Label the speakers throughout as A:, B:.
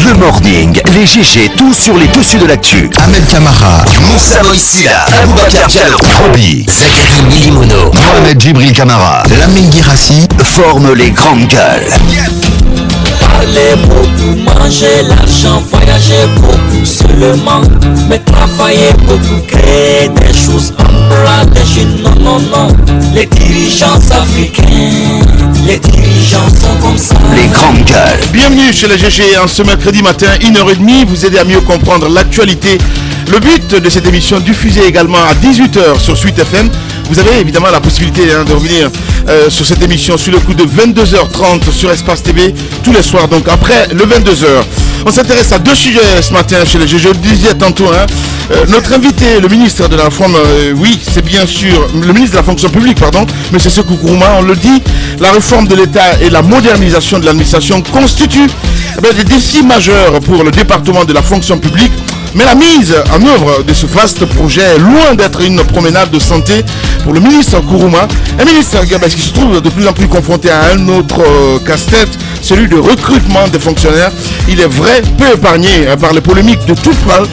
A: Le morning, les GG, tout sur les dessus de l'actu. Ahmed Camara, Moussa Moïsila, Aboubacar Diallo, Roby, Zachary Milimono, Mohamed Djibril Camara, Lamine Guirassi forment les grandes gueules.
B: Parler beaucoup, manger l'argent, voyager beaucoup seulement, mais travailler beaucoup, créer des choses en bras des jeunes, non. Les dirigeants africains, les dirigeants sont comme ça.
A: Les grandes gueules.
C: Bienvenue chez les GG en ce mercredi matin, 1h30, vous aider à mieux comprendre l'actualité. Le but de cette émission, diffusée également à 18h sur Suite FM. Vous avez évidemment la possibilité de revenir sur cette émission sur le coup de 22h30 sur Espace TV tous les soirs. Donc après le 22h, on s'intéresse à deux sujets ce matin chez les GG. Je le disais tantôt, notre invité, le ministre de la Forme, oui, c'est bien sûr le ministre de la Fonction publique, pardon, M. Sékou Kourouma, on le dit, la réforme de l'État et la modernisation de l'administration constituent des défis majeurs pour le département de la fonction publique. Mais la mise en œuvre de ce vaste projet est loin d'être une promenade de santé pour le ministre Kourouma. Un ministre qui se trouve de plus en plus confronté à un autre casse-tête, celui de recrutement des fonctionnaires. Il est vrai, peu épargné par les polémiques de tout poil.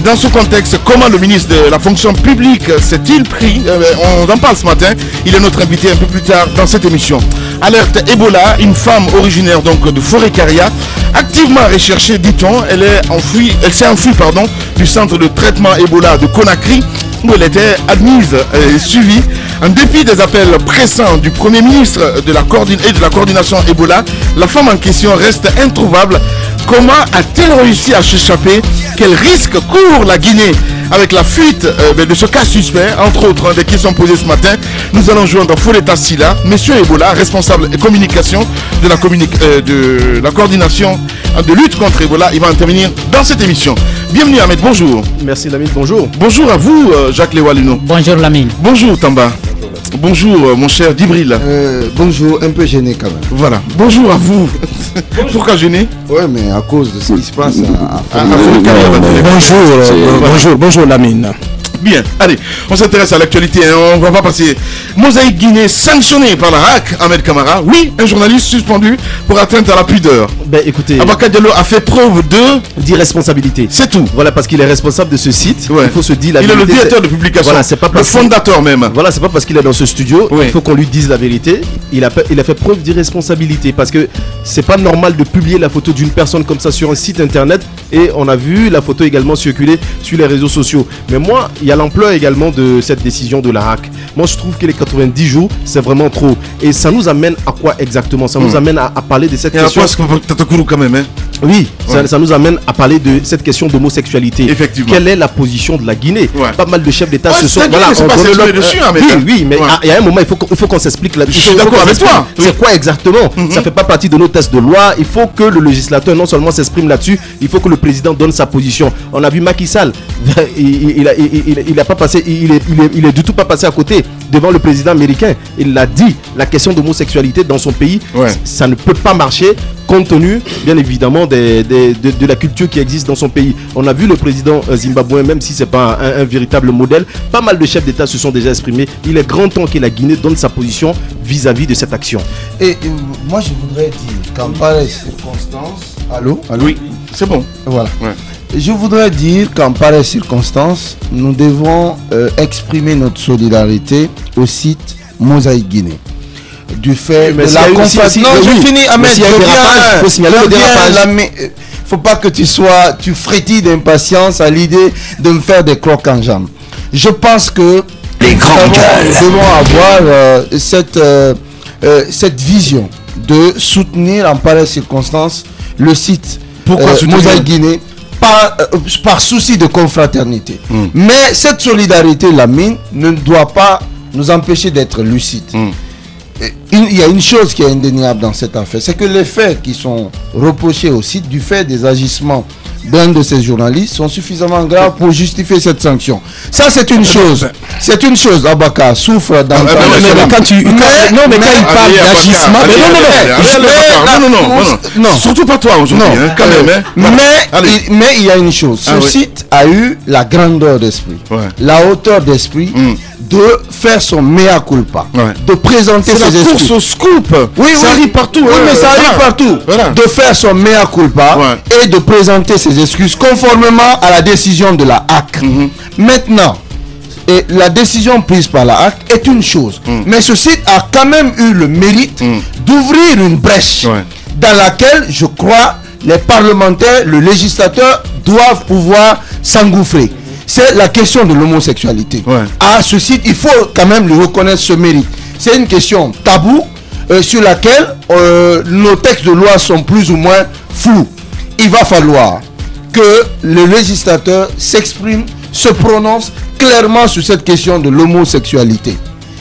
C: Dans ce contexte, comment le ministre de la fonction publique s'est-il pris? On en parle ce matin. Il est notre invité un peu plus tard dans cette émission. Alerte Ebola, une femme originaire donc de Forêt-Caria, activement recherchée, dit-on. Elle s'est enfuie du centre de traitement Ebola de Conakry, où elle était admise et suivie. En dépit des appels pressants du Premier ministre et de la coordination Ebola, la femme en question reste introuvable. Comment a-t-elle réussi à s'échapper? Quel risque court la Guinée avec la fuite de ce cas suspect? Entre autres, des questions posées ce matin. Nous allons joindre Foleta Silla, monsieur Ebola, responsable de communication de la coordination de lutte contre Ebola. Il va intervenir dans cette émission. Bienvenue Ahmed, bonjour.
D: Merci Lamine, bonjour.
C: Bonjour à vous Jacques Lewaluno.
E: Bonjour Lamine.
C: Bonjour Tamba. Bonjour mon cher Djibril.
F: Bonjour, un peu gêné quand même.
C: Voilà, bonjour à vous. Pourquoi gêné?
F: Ouais, mais à cause de ce qui se passe
D: Bonjour Lamine.
C: Bien, allez, on s'intéresse à l'actualité, on va pas passer. Mosaïque Guinée sanctionnée par la RAC, Ahmed Camara. Oui, un journaliste suspendu pour atteinte à la pudeur.
D: Ben écoutez,
C: Aboubacar Diallo a fait preuve
D: d'irresponsabilité.
C: C'est tout.
D: Voilà, parce qu'il est responsable de ce site.
C: Ouais.
D: Il faut se dire la vérité.
C: Il est le directeur de publication.
D: Voilà, c'est pas
C: le fondateur même.
D: Voilà, c'est pas parce qu'il est dans ce studio.
C: Oui.
D: Il faut qu'on lui dise la vérité. Il a fait preuve d'irresponsabilité parce que c'est pas normal de publier la photo d'une personne comme ça sur un site internet. Et on a vu la photo également circuler sur les réseaux sociaux. Mais moi, il y a l'ampleur également de cette décision de la RAC. Moi, je trouve que les 90 jours, c'est vraiment trop. Et ça nous amène à quoi exactement? Ça nous amène à parler de cette question.
C: Quand même,
D: Oui,
C: ouais.
D: ça nous amène à parler de cette question d'homosexualité.
C: Effectivement.
D: Quelle est la position de la Guinée?
C: Ouais.
D: Pas mal de chefs d'État se sont...
C: Voilà, on donne dessus, hein,
D: oui, mais il y a un moment, il faut qu'on s'explique.
C: Je suis d'accord avec toi.
D: C'est quoi exactement? Ça fait pas partie de nos tests de loi. Il faut que le législateur non seulement s'exprime là-dessus, il faut que le président donne sa position. On a vu Macky Sall, il a pas passé, il est du tout pas passé à côté devant le président américain. Il l'a dit, la question d'homosexualité dans son pays, ça ne peut pas marcher compte tenu bien évidemment de la culture qui existe dans son pays. On a vu le président zimbabwéen, même si c'est pas un véritable modèle, pas mal de chefs d'État se sont déjà exprimés. Il est grand temps que la Guinée donne sa position vis-à-vis de cette action.
F: Et moi je voudrais dire qu'en pareille circonstance... Allô?
C: Oui, c'est bon.
F: Voilà.
C: Ouais.
F: Je voudrais dire qu'en pareille circonstance, nous devons exprimer notre solidarité au site Mosaïque Guinée. Du fait de la conférence. Non, je finis, Ahmed. Il faut signaler le dérapage. Faut pas que tu frétilles d'impatience à l'idée de me faire des crocs en jambes. Je pense que nous devons avoir cette vision de soutenir en pareille circonstance le site Mosaïque Guinée par souci de confraternité. Mais cette solidarité, Lamine, ne doit pas nous empêcher d'être lucides. Il y a une chose qui est indéniable dans cette affaire, c'est que les faits qui sont reprochés au site du fait des agissements d'un de ces journalistes sont suffisamment graves pour justifier cette sanction. Ça, c'est une chose. C'est une chose. Abaka souffre dans
D: quand il parle d'agissement,
F: non,
C: surtout pas toi aujourd'hui, quand même.
F: Mais il y a une chose. Ce site a eu la grandeur d'esprit, la hauteur d'esprit de faire son mea culpa, de présenter ses excuses.
C: C'est la course au scoop.
F: Oui,
C: ça arrive partout.
F: Oui, mais ça arrive partout.
C: Voilà.
F: De faire son mea culpa et de présenter ses excuses conformément à la décision de la HAC. Maintenant, la décision prise par la HAC est une chose, mais ce site a quand même eu le mérite d'ouvrir une brèche dans laquelle, je crois, les parlementaires, le législateur doivent pouvoir s'engouffrer. C'est la question de l'homosexualité. À ce site, il faut quand même lui reconnaître ce mérite. C'est une question taboue sur laquelle nos textes de loi sont plus ou moins flous. Il va falloir que le législateur s'exprime, se prononce clairement sur cette question de l'homosexualité.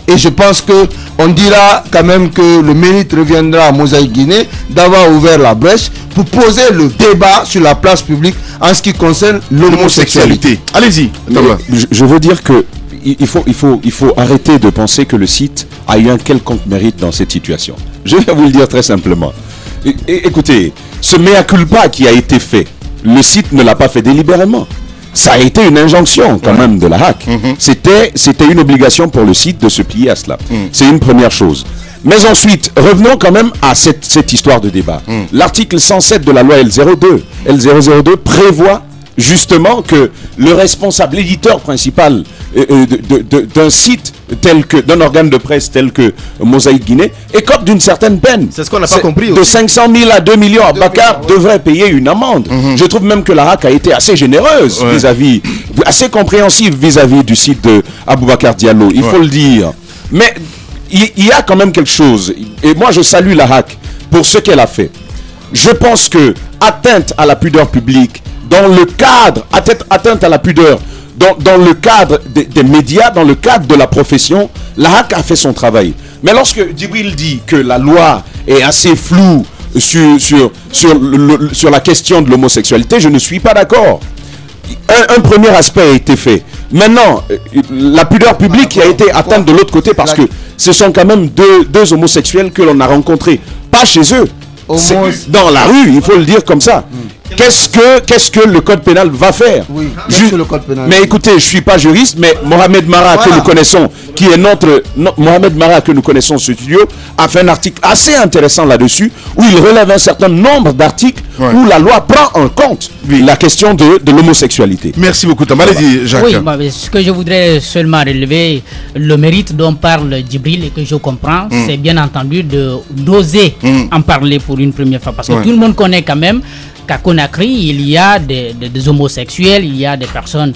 F: Et je pense que on dira quand même que le mérite reviendra à Mosaïque Guinée d'avoir ouvert la brèche pour poser le débat sur la place publique en ce qui concerne l'homosexualité.
C: Allez-y.
E: Je veux dire que il faut arrêter de penser que le site a eu un quelconque mérite dans cette situation. Je vais vous le dire très simplement. Écoutez, ce mea culpa qui a été fait, le site ne l'a pas fait délibérément. Ça a été une injonction quand même de la HAC. C'était une obligation pour le site de se plier à cela. C'est une première chose. Mais ensuite, revenons quand même à cette histoire de débat. L'article 107 de la loi L002 prévoit justement que le responsable, l'éditeur principal d'un site tel que, d'un organe de presse tel que Mosaïque Guinée, écope d'une certaine peine.
D: C'est ce qu'on n'a pas compris
E: de
D: aussi.
E: 500 000 à 2 millions. Bakar devrait payer une amende. Je trouve même que la HAC a été assez généreuse vis-à-vis, assez compréhensive vis-à-vis du site de Aboubacar Diallo. Il faut le dire. Mais il y a quand même quelque chose. Et moi, je salue la HAC pour ce qu'elle a fait. Je pense que atteinte à la pudeur publique, dans le cadre, atteinte à la pudeur, dans le cadre des médias, dans le cadre de la profession, la HAC a fait son travail. Mais lorsque Djibril dit que la loi est assez floue sur la question de l'homosexualité, je ne suis pas d'accord. Un premier aspect a été fait. Maintenant, la pudeur publique a été atteinte de l'autre côté parce que ce sont quand même deux homosexuels que l'on a rencontrés. Pas chez eux. Dans la rue, il faut le dire comme ça. Qu'est-ce que le code pénal va faire?
F: Le code pénal.
E: Mais écoutez, je suis pas juriste, mais Mohamed Mara que nous connaissons, qui est Mohamed Mara que nous connaissons ce studio, a fait un article assez intéressant là-dessus, où il relève un certain nombre d'articles où la loi prend en compte la question de l'homosexualité.
C: Merci beaucoup, Tom. Allez-y, Jacques.
G: Oui, ce que je voudrais seulement relever, le mérite dont parle Djibril et que je comprends, c'est bien entendu d'oser en parler pour une première fois. Parce que tout le monde connaît quand même qu'à Conakry, il y a des homosexuels, il y a des personnes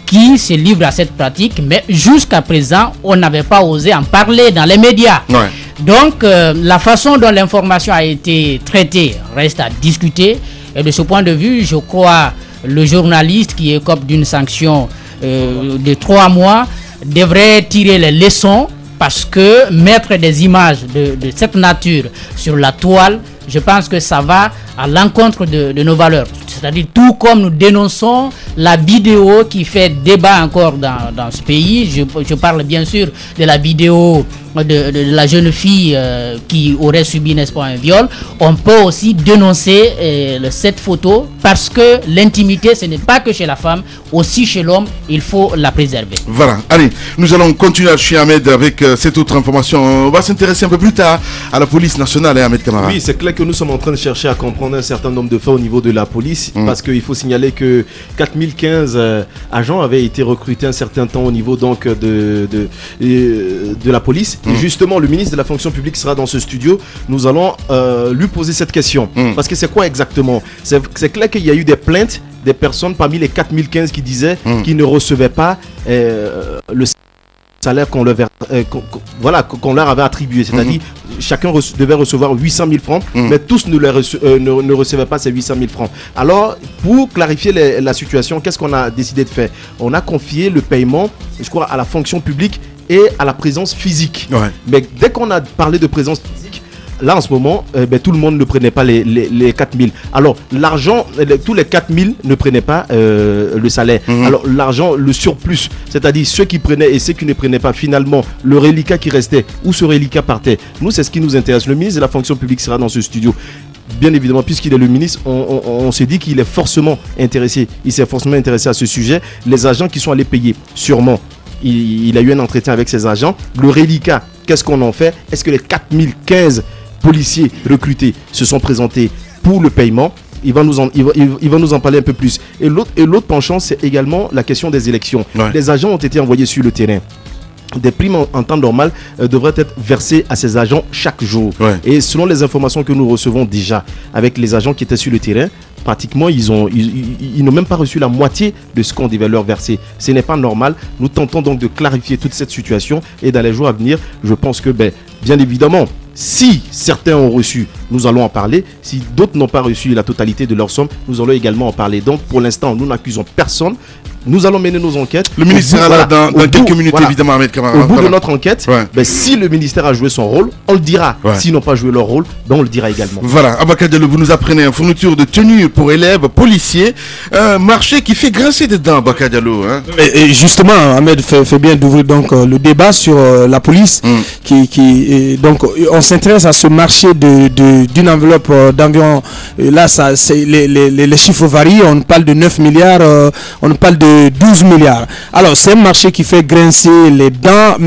G: qui se livrent à cette pratique, mais jusqu'à présent, on n'avait pas osé en parler dans les médias. Donc, la façon dont l'information a été traitée reste à discuter. Et de ce point de vue, je crois le journaliste qui écope d'une sanction de 3 mois devrait tirer les leçons, parce que mettre des images de cette nature sur la toile, je pense que ça va à l'encontre de nos valeurs. C'est-à-dire, tout comme nous dénonçons la vidéo qui fait débat encore dans ce pays, je parle bien sûr de la vidéo de la jeune fille qui aurait subi, n'est-ce pas, un viol. On peut aussi dénoncer cette photo, parce que l'intimité, ce n'est pas que chez la femme, aussi chez l'homme, il faut la préserver.
C: Voilà, allez, nous allons continuer chez Ahmed avec cette autre information. On va s'intéresser un peu plus tard à la police nationale, Ahmed Kamara.
D: Oui, c'est clair que nous sommes en train de chercher à comprendre un certain nombre de faits au niveau de la police, parce qu'il faut signaler que 4015 agents avaient été recrutés un certain temps au niveau donc de la police. Et justement, le ministre de la fonction publique sera dans ce studio. Nous allons lui poser cette question. Parce que c'est quoi exactement? C'est clair qu'il y a eu des plaintes des personnes parmi les 4015 qui disaient qu'ils ne recevaient pas le salaire qu'on leur avait attribué. C'est-à-dire, chacun devait recevoir 800 000 francs, mais tous ne recevaient pas ces 800 000 francs. Alors, pour clarifier la situation, qu'est-ce qu'on a décidé de faire? On a confié le paiement, je crois, à la fonction publique et à la présence physique. Mais dès qu'on a parlé de présence physique, là en ce moment, tout le monde ne prenait pas les 4000. Alors l'argent, tous les 4000 ne prenaient pas le salaire. Alors l'argent, le surplus, c'est-à-dire ceux qui prenaient et ceux qui ne prenaient pas, finalement, le reliquat qui restait, où ce reliquat partait. Nous, c'est ce qui nous intéresse. Le ministre de la fonction publique sera dans ce studio. Bien évidemment, puisqu'il est le ministre, on s'est dit qu'il est forcément intéressé. Il s'est forcément intéressé à ce sujet. Les agents qui sont allés payer, sûrement, il a eu un entretien avec ses agents. Le reliquat, qu'est-ce qu'on en fait? Est-ce que les 4015 policiers recrutés se sont présentés pour le paiement? Il va nous en parler un peu plus. Et l'autre penchant, c'est également la question des élections. Ouais. Les agents ont été envoyés sur le terrain. Des primes en temps normal devraient être versées à ces agents chaque jour. Ouais. Et selon les informations que nous recevons déjà avec les agents qui étaient sur le terrain, pratiquement ils n'ont même pas reçu la moitié de ce qu'on devait leur verser. Ce n'est pas normal. Nous tentons donc de clarifier toute cette situation et dans les jours à venir, je pense que bien évidemment, si certains ont reçu, nous allons en parler. Si d'autres n'ont pas reçu la totalité de leur somme, nous allons également en parler. Donc pour l'instant, nous n'accusons personne. Nous allons mener nos enquêtes.
C: Le ministère sera là dans quelques minutes, évidemment, Ahmed Camara.
D: Au bout de notre enquête, si le ministère a joué son rôle, on le dira. S'ils n'ont pas joué leur rôle, on le dira également.
C: Voilà, Abaka Diallo, vous nous apprenez une fourniture de tenue pour élèves, policiers. Un marché qui fait grincer des dents, Abaka Diallo. Hein.
H: Et justement, Ahmed fait bien d'ouvrir donc le débat sur la police. Donc, on s'intéresse à ce marché d'une enveloppe d'environ. Là, les chiffres varient. On parle de 9 milliards, on parle de 12 milliards. Alors, c'est un marché qui fait grincer les dents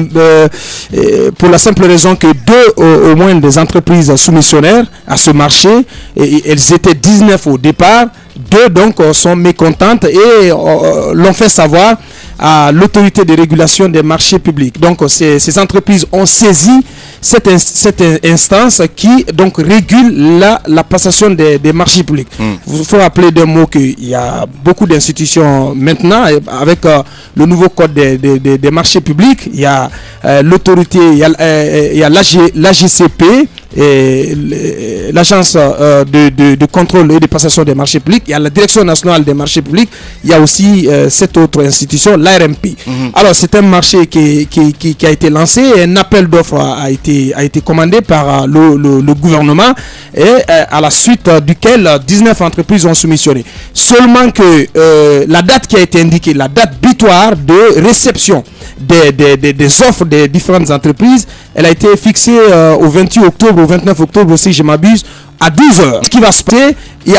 H: pour la simple raison que au moins des entreprises soumissionnaires à ce marché, elles étaient 19 au départ, 2 donc sont mécontentes et l'ont fait savoir à l'autorité de régulation des marchés publics. Donc, ces entreprises ont saisi cette instance qui donc régule la passation des marchés publics. Il faut rappeler d'un mot qu'il y a beaucoup d'institutions maintenant avec le nouveau code des marchés publics. Il y a l'autorité, il y a l'AGCP, et l'agence de contrôle et de passation des marchés publics. Il y a la direction nationale des marchés publics. Il y a aussi cette autre institution, l'ARMP. Alors c'est un marché qui a été lancé, un appel d'offres a été commandé par le gouvernement et à la suite duquel 19 entreprises ont soumissionné. Seulement que la date qui a été indiquée, la date butoir de réception des offres des différentes entreprises, elle a été fixée au 28 octobre, au 29 octobre si je m'abuse, à 12h. Ce qui va se passer, il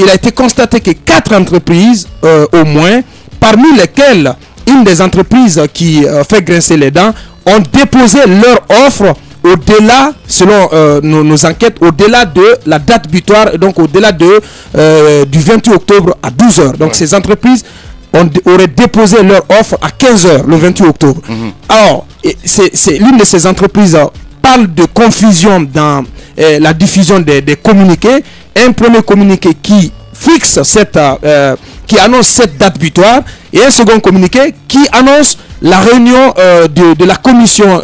H: a été constaté que 4 entreprises au moins, parmi lesquelles une des entreprises qui fait grincer les dents, ont déposé leur offre au-delà, selon nos enquêtes, au-delà de la date butoir, donc au-delà du 28 octobre à 12h. Donc ces entreprises auraient déposé leur offre à 15h le 28 octobre. Alors, c'est l'une de ces entreprises parle de confusion dans la diffusion des communiqués. Un premier communiqué qui fixe qui annonce cette date butoir et un second communiqué qui annonce la réunion de la commission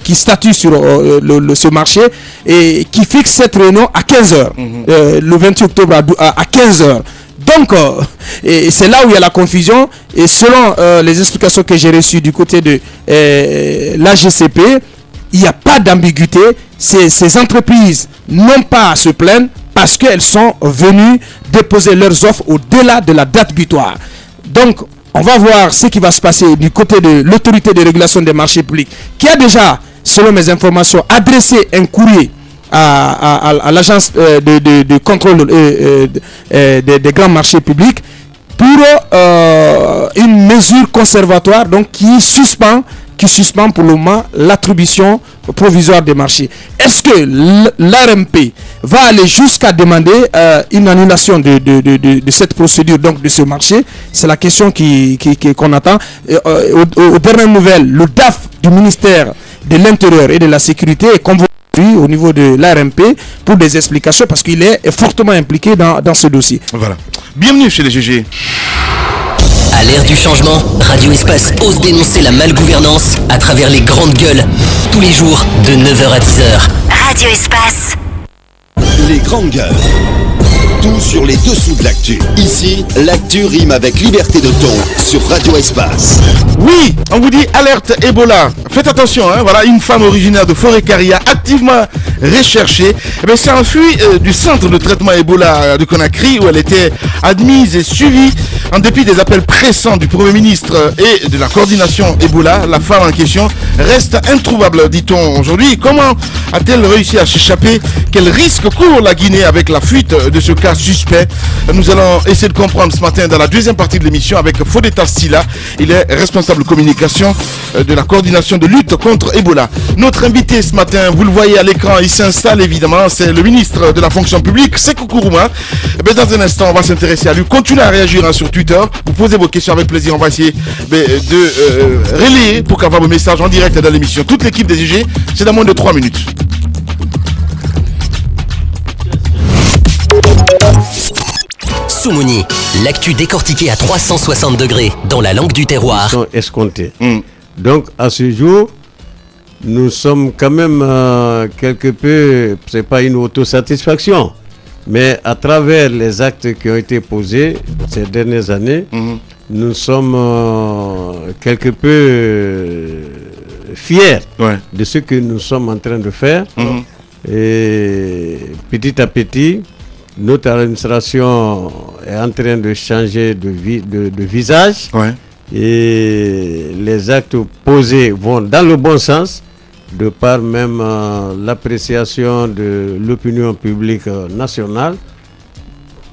H: qui statue sur ce marché et qui fixe cette réunion à 15h, le 28 octobre à 15h. Donc, c'est là où il y a la confusion. Et selon les explications que j'ai reçues du côté de l'AGCP, il n'y a pas d'ambiguïté. Ces entreprises n'ont pas à se plaindre parce qu'elles sont venues déposer leurs offres au-delà de la date butoir. Donc, on va voir ce qui va se passer du côté de l'autorité de régulation des marchés publics, qui a déjà, selon mes informations, adressé un courrier à l'agence de contrôle des grands marchés publics pour une mesure conservatoire donc qui suspend pour le moment l'attribution provisoire des marchés. Est-ce que l'ARMP va aller jusqu'à demander une annulation de cette procédure, donc de ce marché? C'est la question qu'on attend. Aux dernières nouvelles, le DAF du ministère de l'Intérieur et de la Sécurité est convoqué au niveau de l'ARMP pour des explications parce qu'il est fortement impliqué dans ce dossier.
C: Voilà. Bienvenue chez les GG.
I: À l'ère du changement, Radio Espace ose dénoncer la malgouvernance à travers les grandes gueules, tous les jours de 9h à 10h.
J: Radio Espace.
A: Les grandes gueules. Tout sur les dessous de l'actu. Ici, l'actu rime avec liberté de ton sur Radio Espace.
C: Oui, on vous dit alerte Ebola. Faites attention, hein, voilà, une femme originaire de Forêt-Caria activement recherchée. Eh s'est enfuie du centre de traitement Ebola de Conakry où elle était admise et suivie En dépit des appels pressants du Premier ministre et de la coordination Ebola, la femme en question reste introuvable, dit-on aujourd'hui. Comment a-t-elle réussi à s'échapper? Quel risque court la Guinée avec la fuite de ce cas suspect? Nous allons essayer de comprendre ce matin dans la deuxième partie de l'émission avec Fodeta Silla. Il est responsable communication de la coordination de lutte contre Ebola. Notre invité ce matin, vous le voyez à l'écran, il s'installe évidemment, c'est le ministre de la fonction publique, Sékou Kourouma. Dans un instant, on va s'intéresser à lui. Continuez à réagir sur Twitter. Vous posez vos questions avec plaisir. On va essayer de relayer pour qu'avoir vos messages en direct dans l'émission. Toute l'équipe des UG, c'est dans moins de 3 minutes.
I: Soumouni, l'actu décortiquée à 360 degrés dans la langue du terroir.
J: Escomptés. Donc à ce jour, nous sommes quand même quelque peu, c'est pas une autosatisfaction, mais à travers les actes qui ont été posés ces dernières années, nous sommes quelque peu fiers de ce que nous sommes en train de faire. Et petit à petit, notre administration est en train de changer de visage. Et les actes posés vont dans le bon sens, de par même l'appréciation de l'opinion publique nationale.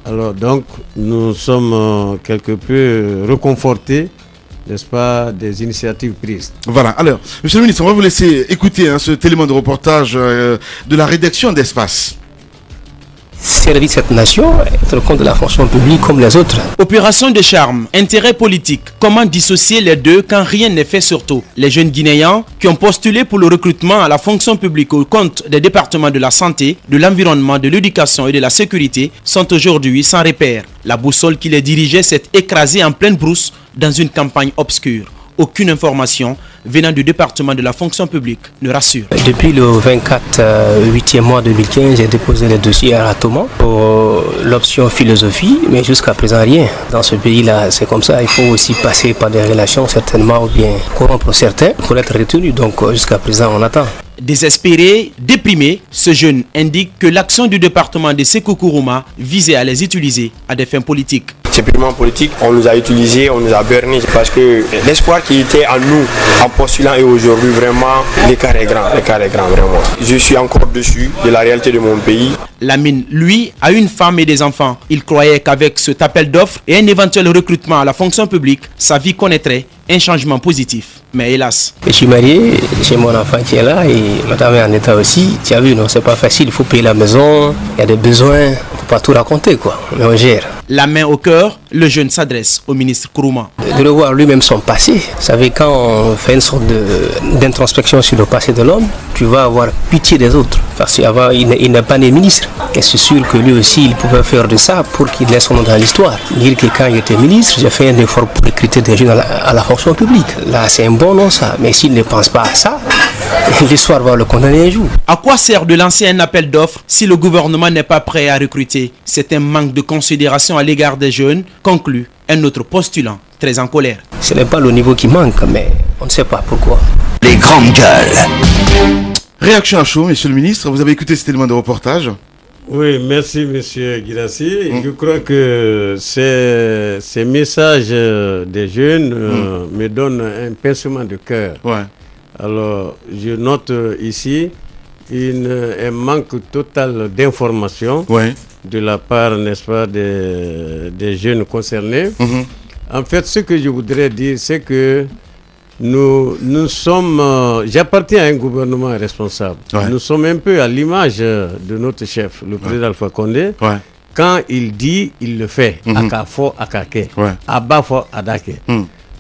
J: Alors donc, nous sommes quelque peu reconfortés, n'est-ce pas, des initiatives prises.
C: Voilà, alors, monsieur le ministre, on va vous laisser écouter cet élément de reportage de la rédaction d'Espace.
K: Servir cette nation, être compte de la fonction publique comme les autres.
L: Opération de charme, intérêt politique. Comment dissocier les deux quand rien n'est fait surtout? Les jeunes Guinéens qui ont postulé pour le recrutement à la fonction publique au compte des départements de la santé, de l'environnement, de l'éducation et de la sécurité sont aujourd'hui sans repère. La boussole qui les dirigeait s'est écrasée en pleine brousse dans une campagne obscure. Aucune information venant du département de la fonction publique ne rassure.
K: Depuis le 24 8e mois 2015, j'ai déposé les dossiers à Ratoman pour l'option philosophie, mais jusqu'à présent rien. Dans ce pays-là, c'est comme ça, il faut aussi passer par des relations certainement ou bien corrompre certains pour être retenu. Donc jusqu'à présent, on attend.
L: Désespéré, déprimé, ce jeune indique que l'action du département de Sékou Kourouma visait à les utiliser à des fins politiques.
M: C'est purement politique, on nous a utilisés, on nous a bernés parce que l'espoir qui était en nous en postulant et aujourd'hui vraiment l'écart est grand vraiment. Je suis encore dessus de la réalité de mon pays.
L: Lamine, lui, a une femme et des enfants. Il croyait qu'avec cet appel d'offres et un éventuel recrutement à la fonction publique, sa vie connaîtrait un changement positif. Mais hélas.
K: Je suis marié, j'ai mon enfant qui est là et madame est en état aussi. Tu as vu, non, c'est pas facile, il faut payer la maison, il y a des besoins, il ne faut pas tout raconter quoi, mais on gère.
L: La main au cœur, le jeune s'adresse au ministre Kourouma.
K: De revoir lui-même son passé. Vous savez, quand on fait une sorte d'introspection sur le passé de l'homme, tu vas avoir pitié des autres. Parce qu'avant, il n'est pas né ministre. Et c'est sûr que lui aussi, il pouvait faire de ça pour qu'il laisse son nom dans l'histoire. Dire que quand il était ministre, j'ai fait un effort pour recruter des jeunes à la fonction publique. Là, c'est un bon nom ça. Mais s'il ne pense pas à ça, l'histoire va le condamner un jour.
L: À quoi sert de lancer un appel d'offres si le gouvernement n'est pas prêt à recruter? C'est un manque de considération à l'égard des jeunes, conclut un autre postulant très en colère.
K: Ce n'est pas le niveau qui manque, mais on ne sait pas pourquoi.
A: Les grandes gueules.
C: Réaction à chaud, monsieur le ministre, vous avez écouté cet élément de reportage?
J: Oui, merci monsieur Guirassi. Je crois que ces messages des jeunes me donnent un pincement de cœur. Alors, je note ici un manque total d'informations de la part, n'est-ce pas, des jeunes concernés. En fait, ce que je voudrais dire, c'est que nous sommes... J'appartiens à un gouvernement responsable. Nous sommes un peu à l'image de notre chef, le président Alpha Condé. Quand il dit, il le fait. Akafo, akake. Abafo, adake.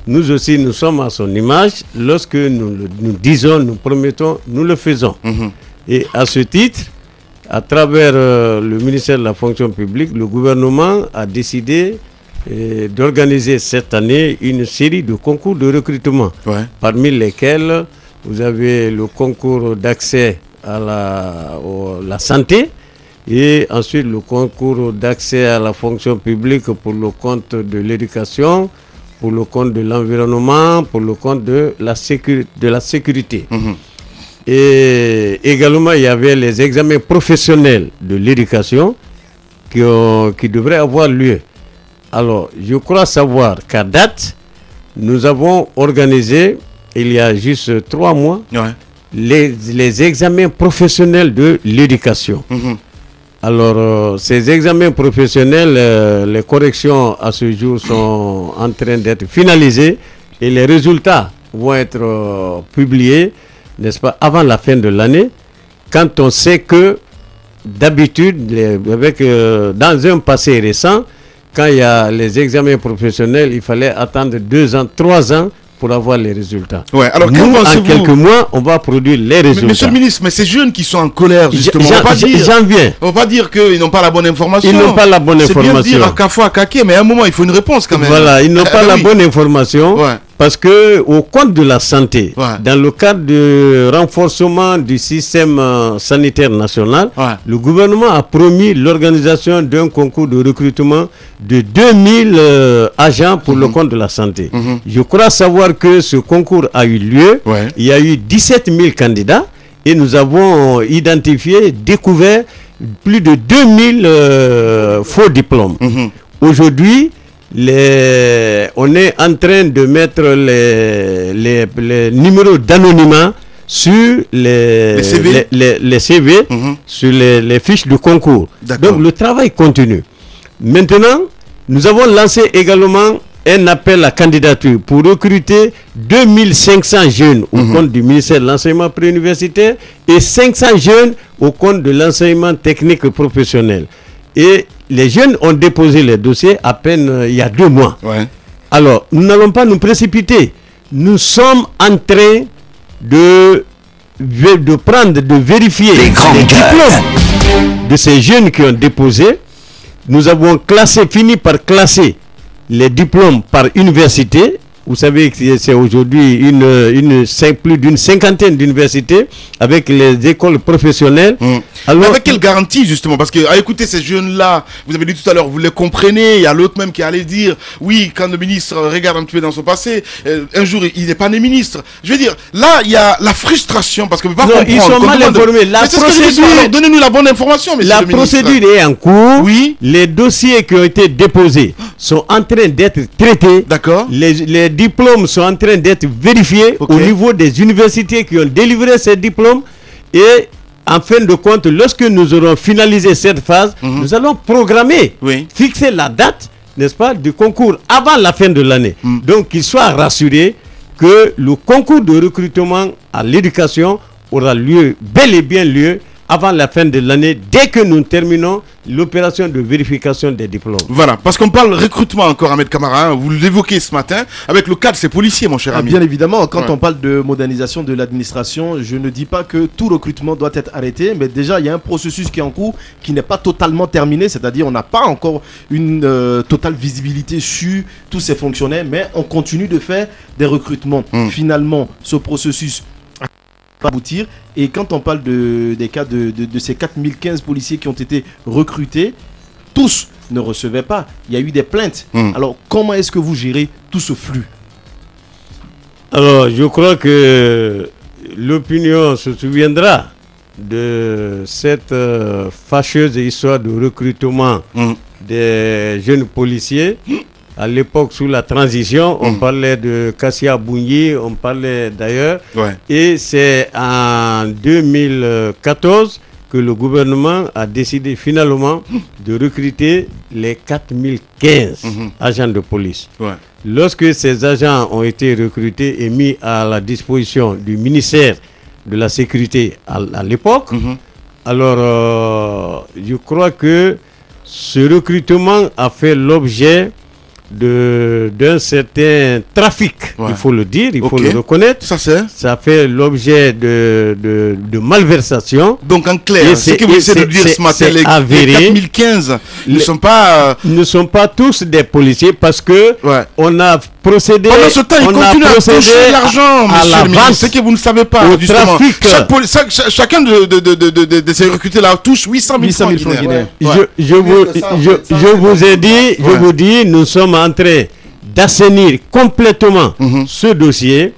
J: Nous aussi, nous sommes à son image. Lorsque nous disons, nous promettons, nous le faisons. Et à ce titre, à travers le ministère de la fonction publique, le gouvernement a décidé d'organiser cette année une série de concours de recrutement, parmi lesquels vous avez le concours d'accès à la santé et ensuite le concours d'accès à la fonction publique pour le compte de l'éducation, pour le compte de l'environnement, pour le compte de la sécurité. Et également, il y avait les examens professionnels de l'éducation qui devraient avoir lieu. Alors, je crois savoir qu'à date, nous avons organisé, il y a juste 3 mois, les examens professionnels de l'éducation. Alors, ces examens professionnels, les corrections à ce jour sont en train d'être finalisées et les résultats vont être publiés, n'est-ce pas, avant la fin de l'année, quand on sait que d'habitude, dans un passé récent, quand il y a les examens professionnels, il fallait attendre 2 ans, 3 ans pour avoir les résultats.
C: Ouais, alors
J: nous, en quelques mois, on va produire les résultats.
C: Monsieur le ministre, mais ces jeunes qui sont en colère, justement,
J: j'en viens.
C: On va pas dire qu'ils n'ont pas la bonne information.
J: Ils n'ont pas la bonne information.
C: C'est bien de dire à Kafou, à Kaké, mais à un moment, il faut une réponse quand même.
J: Voilà, ils n'ont pas la bonne information. Parce que au compte de la santé, dans le cadre du renforcement du système sanitaire national, le gouvernement a promis l'organisation d'un concours de recrutement de 2000 agents pour le compte de la santé. Je crois savoir que ce concours a eu lieu. Il y a eu 17 000 candidats et nous avons identifié, découvert plus de 2000 faux diplômes. Aujourd'hui, on est en train de mettre les numéros d'anonymat sur les CV, sur les fiches de concours. Donc le travail continue. Maintenant, nous avons lancé également un appel à candidature pour recruter 2500 jeunes au compte du ministère de l'enseignement préuniversitaire et 500 jeunes au compte de l'enseignement technique professionnel. Et les jeunes ont déposé les dossiers à peine il y a 2 mois. Alors, nous n'allons pas nous précipiter. Nous sommes en train de vérifier les diplômes de ces jeunes qui ont déposé. Nous avons fini par classer les diplômes par université. Vous savez que c'est aujourd'hui plus d'une cinquantaine d'universités avec les écoles professionnelles.
C: Alors, avec quelle garantie justement? Parce que à écouter ces jeunes-là, vous avez dit tout à l'heure, vous les comprenez, il y a l'autre même qui allait dire, oui, quand le ministre regarde un petit peu dans son passé, un jour il n'est pas né ministre. Je veux dire, là, il y a la frustration parce que pas comprendre.
J: Ils sont mal informés.
C: Donnez-nous la bonne information, monsieur le ministre.
J: La procédure est en cours. Oui. Les dossiers qui ont été déposés sont en train d'être traités.
C: D'accord.
J: Les diplômes sont en train d'être vérifiés au niveau des universités qui ont délivré ces diplômes et en fin de compte, lorsque nous aurons finalisé cette phase, nous allons programmer, fixer la date, n'est-ce pas, du concours avant la fin de l'année. Donc, qu'ils soient rassurés que le concours de recrutement à l'éducation aura lieu, bel et bien lieu, avant la fin de l'année, dès que nous terminons l'opération de vérification des diplômes.
C: Voilà, parce qu'on parle recrutement encore, Ahmed Kamara, hein, vous l'évoquez ce matin, avec le cas de ces policiers, mon cher ami.
D: Bien évidemment, quand on parle de modernisation de l'administration, je ne dis pas que tout recrutement doit être arrêté, mais déjà, il y a un processus qui est en cours, qui n'est pas totalement terminé, c'est-à-dire on n'a pas encore une totale visibilité sur tous ces fonctionnaires, mais on continue de faire des recrutements. Finalement, ce processus aboutir. Et quand on parle des cas de ces 4015 policiers qui ont été recrutés, tous ne recevaient pas. Il y a eu des plaintes. Alors, comment est-ce que vous gérez tout ce flux?
J: Alors, je crois que l'opinion se souviendra de cette fâcheuse histoire de recrutement des jeunes policiers. À l'époque, sous la transition, on parlait de Kassia Bougny, on parlait d'ailleurs. Et c'est en 2014 que le gouvernement a décidé finalement de recruter les 4015 agents de police. Lorsque ces agents ont été recrutés et mis à la disposition du ministère de la Sécurité à l'époque, alors je crois que ce recrutement a fait l'objet d'un certain trafic, il faut le dire, il faut le reconnaître. Ça fait l'objet de malversation.
C: Donc en clair, ce que vous essayez de dire ce matin, les 4015 ne sont pas
J: tous des policiers parce que on a procédé.
C: Pendant ce temps, ils continuent à toucher l'argent, monsieur le ministre. C'est que vous ne savez pas, justement. Chacun de ces recrutés-là touche 800 000 francs guinéens.
J: Je vous ai dit, je vous dis, nous sommes en train d'assainir complètement ce dossier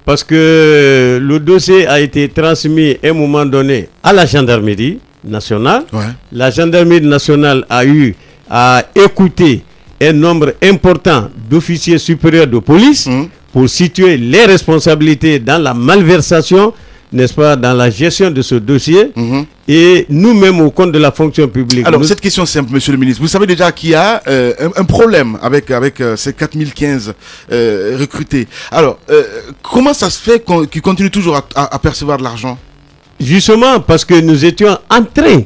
J: parce que le dossier a été transmis à un moment donné à la gendarmerie nationale. La gendarmerie nationale a eu à écouter un nombre important d'officiers supérieurs de police pour situer les responsabilités dans la malversation, n'est-ce pas, dans la gestion de ce dossier, et nous-mêmes au compte de la fonction publique.
C: Alors, cette question simple, monsieur le ministre, vous savez déjà qu'il y a un problème avec ces 4015 recrutés. Alors, comment ça se fait qu'ils continuent toujours à percevoir de l'argent?
J: Justement, parce que nous étions en train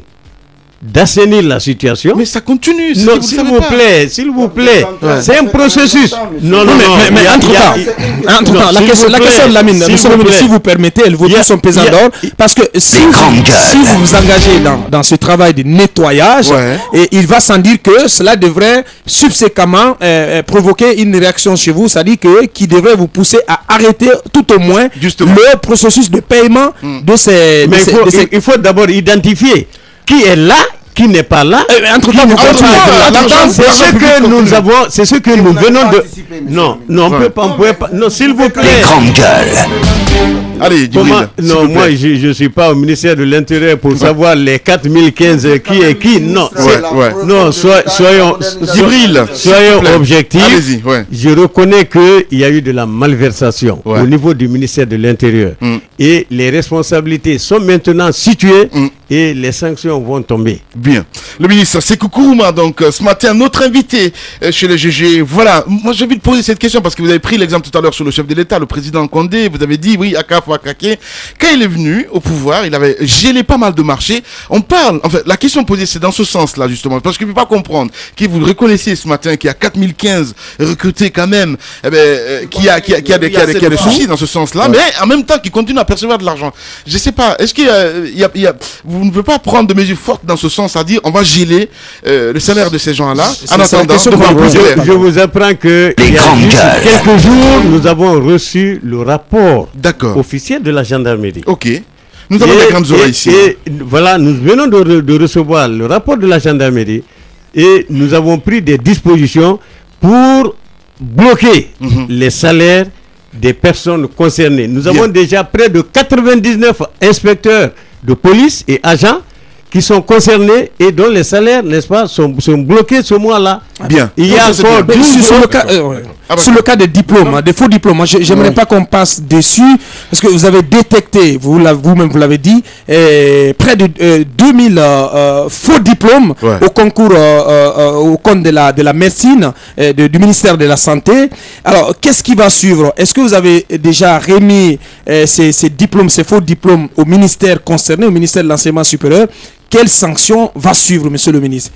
J: d'assainir la situation.
C: Mais ça continue.
J: Non, s'il vous plaît, c'est un processus. Non,
H: mais entre-temps, la question de Lamine, monsieur le ministre, si vous permettez, elle vaut tout son pesant d'or, parce que si vous vous engagez dans ce travail de nettoyage, et il va sans dire que cela devrait subséquemment provoquer une réaction chez vous, c'est-à-dire qui devrait vous pousser à arrêter tout au moins le processus de paiement de ces...
J: Mais il faut d'abord identifier qui est là, qui n'est pas là. C'est ce que nous avons, c'est ce que nous venons de... Non, on peut pas, non, s'il vous plaît.
A: Grande gueule.
C: Allez,
J: non, moi je ne suis pas au ministère de l'Intérieur pour savoir les 4015 qui est qui. Non, non, soyons objectifs. Je reconnais qu'il y a eu de la malversation au niveau du ministère de l'Intérieur. Et les responsabilités sont maintenant situées et les sanctions vont tomber.
C: Bien. Le ministre Sékou Kourouma, donc ce matin, notre invité chez le GG. Voilà, moi j'ai envie de poser cette question parce que vous avez pris l'exemple tout à l'heure sur le chef de l'État, le président Condé. Vous avez dit, oui, Akaf Wakake. Quand il est venu au pouvoir, il avait gelé pas mal de marchés. On parle, en fait, la question posée, c'est dans ce sens-là, justement. Parce que je ne peux pas comprendre que vous le reconnaissiez ce matin, qu'il y a 4015 recrutés quand même, qui a des soucis dans ce sens-là, mais en même temps, qui continue à percevoir de l'argent. Je ne sais pas, est-ce qu'il y a, vous ne pouvez pas prendre de mesures fortes dans ce sens, à dire, on va geler le salaire de ces gens-là, en attendant
J: je vous apprends que il y a quelques jours, nous avons reçu le rapport officiel de la gendarmerie.
C: Ok. Nous avons des grandes oreilles ici.
J: Et voilà, nous venons de recevoir le rapport de la gendarmerie et nous avons pris des dispositions pour bloquer les salaires des personnes concernées. Nous avons déjà près de 99 inspecteurs de police et agents qui sont concernés et dont les salaires, n'est-ce pas, sont bloqués ce mois-là.
C: Bien.
J: Il y a encore
H: sur le cas des diplômes, des faux diplômes, j'aimerais pas qu'on passe dessus, parce que vous avez détecté, vous-même vous l'avez dit, près de 2000 faux diplômes au concours, au compte de la médecine, du ministère de la Santé. Alors, qu'est-ce qui va suivre? Est-ce que vous avez déjà remis ces diplômes, ces faux diplômes au ministère concerné, au ministère de l'Enseignement supérieur? Quelle sanction va suivre, monsieur le ministre?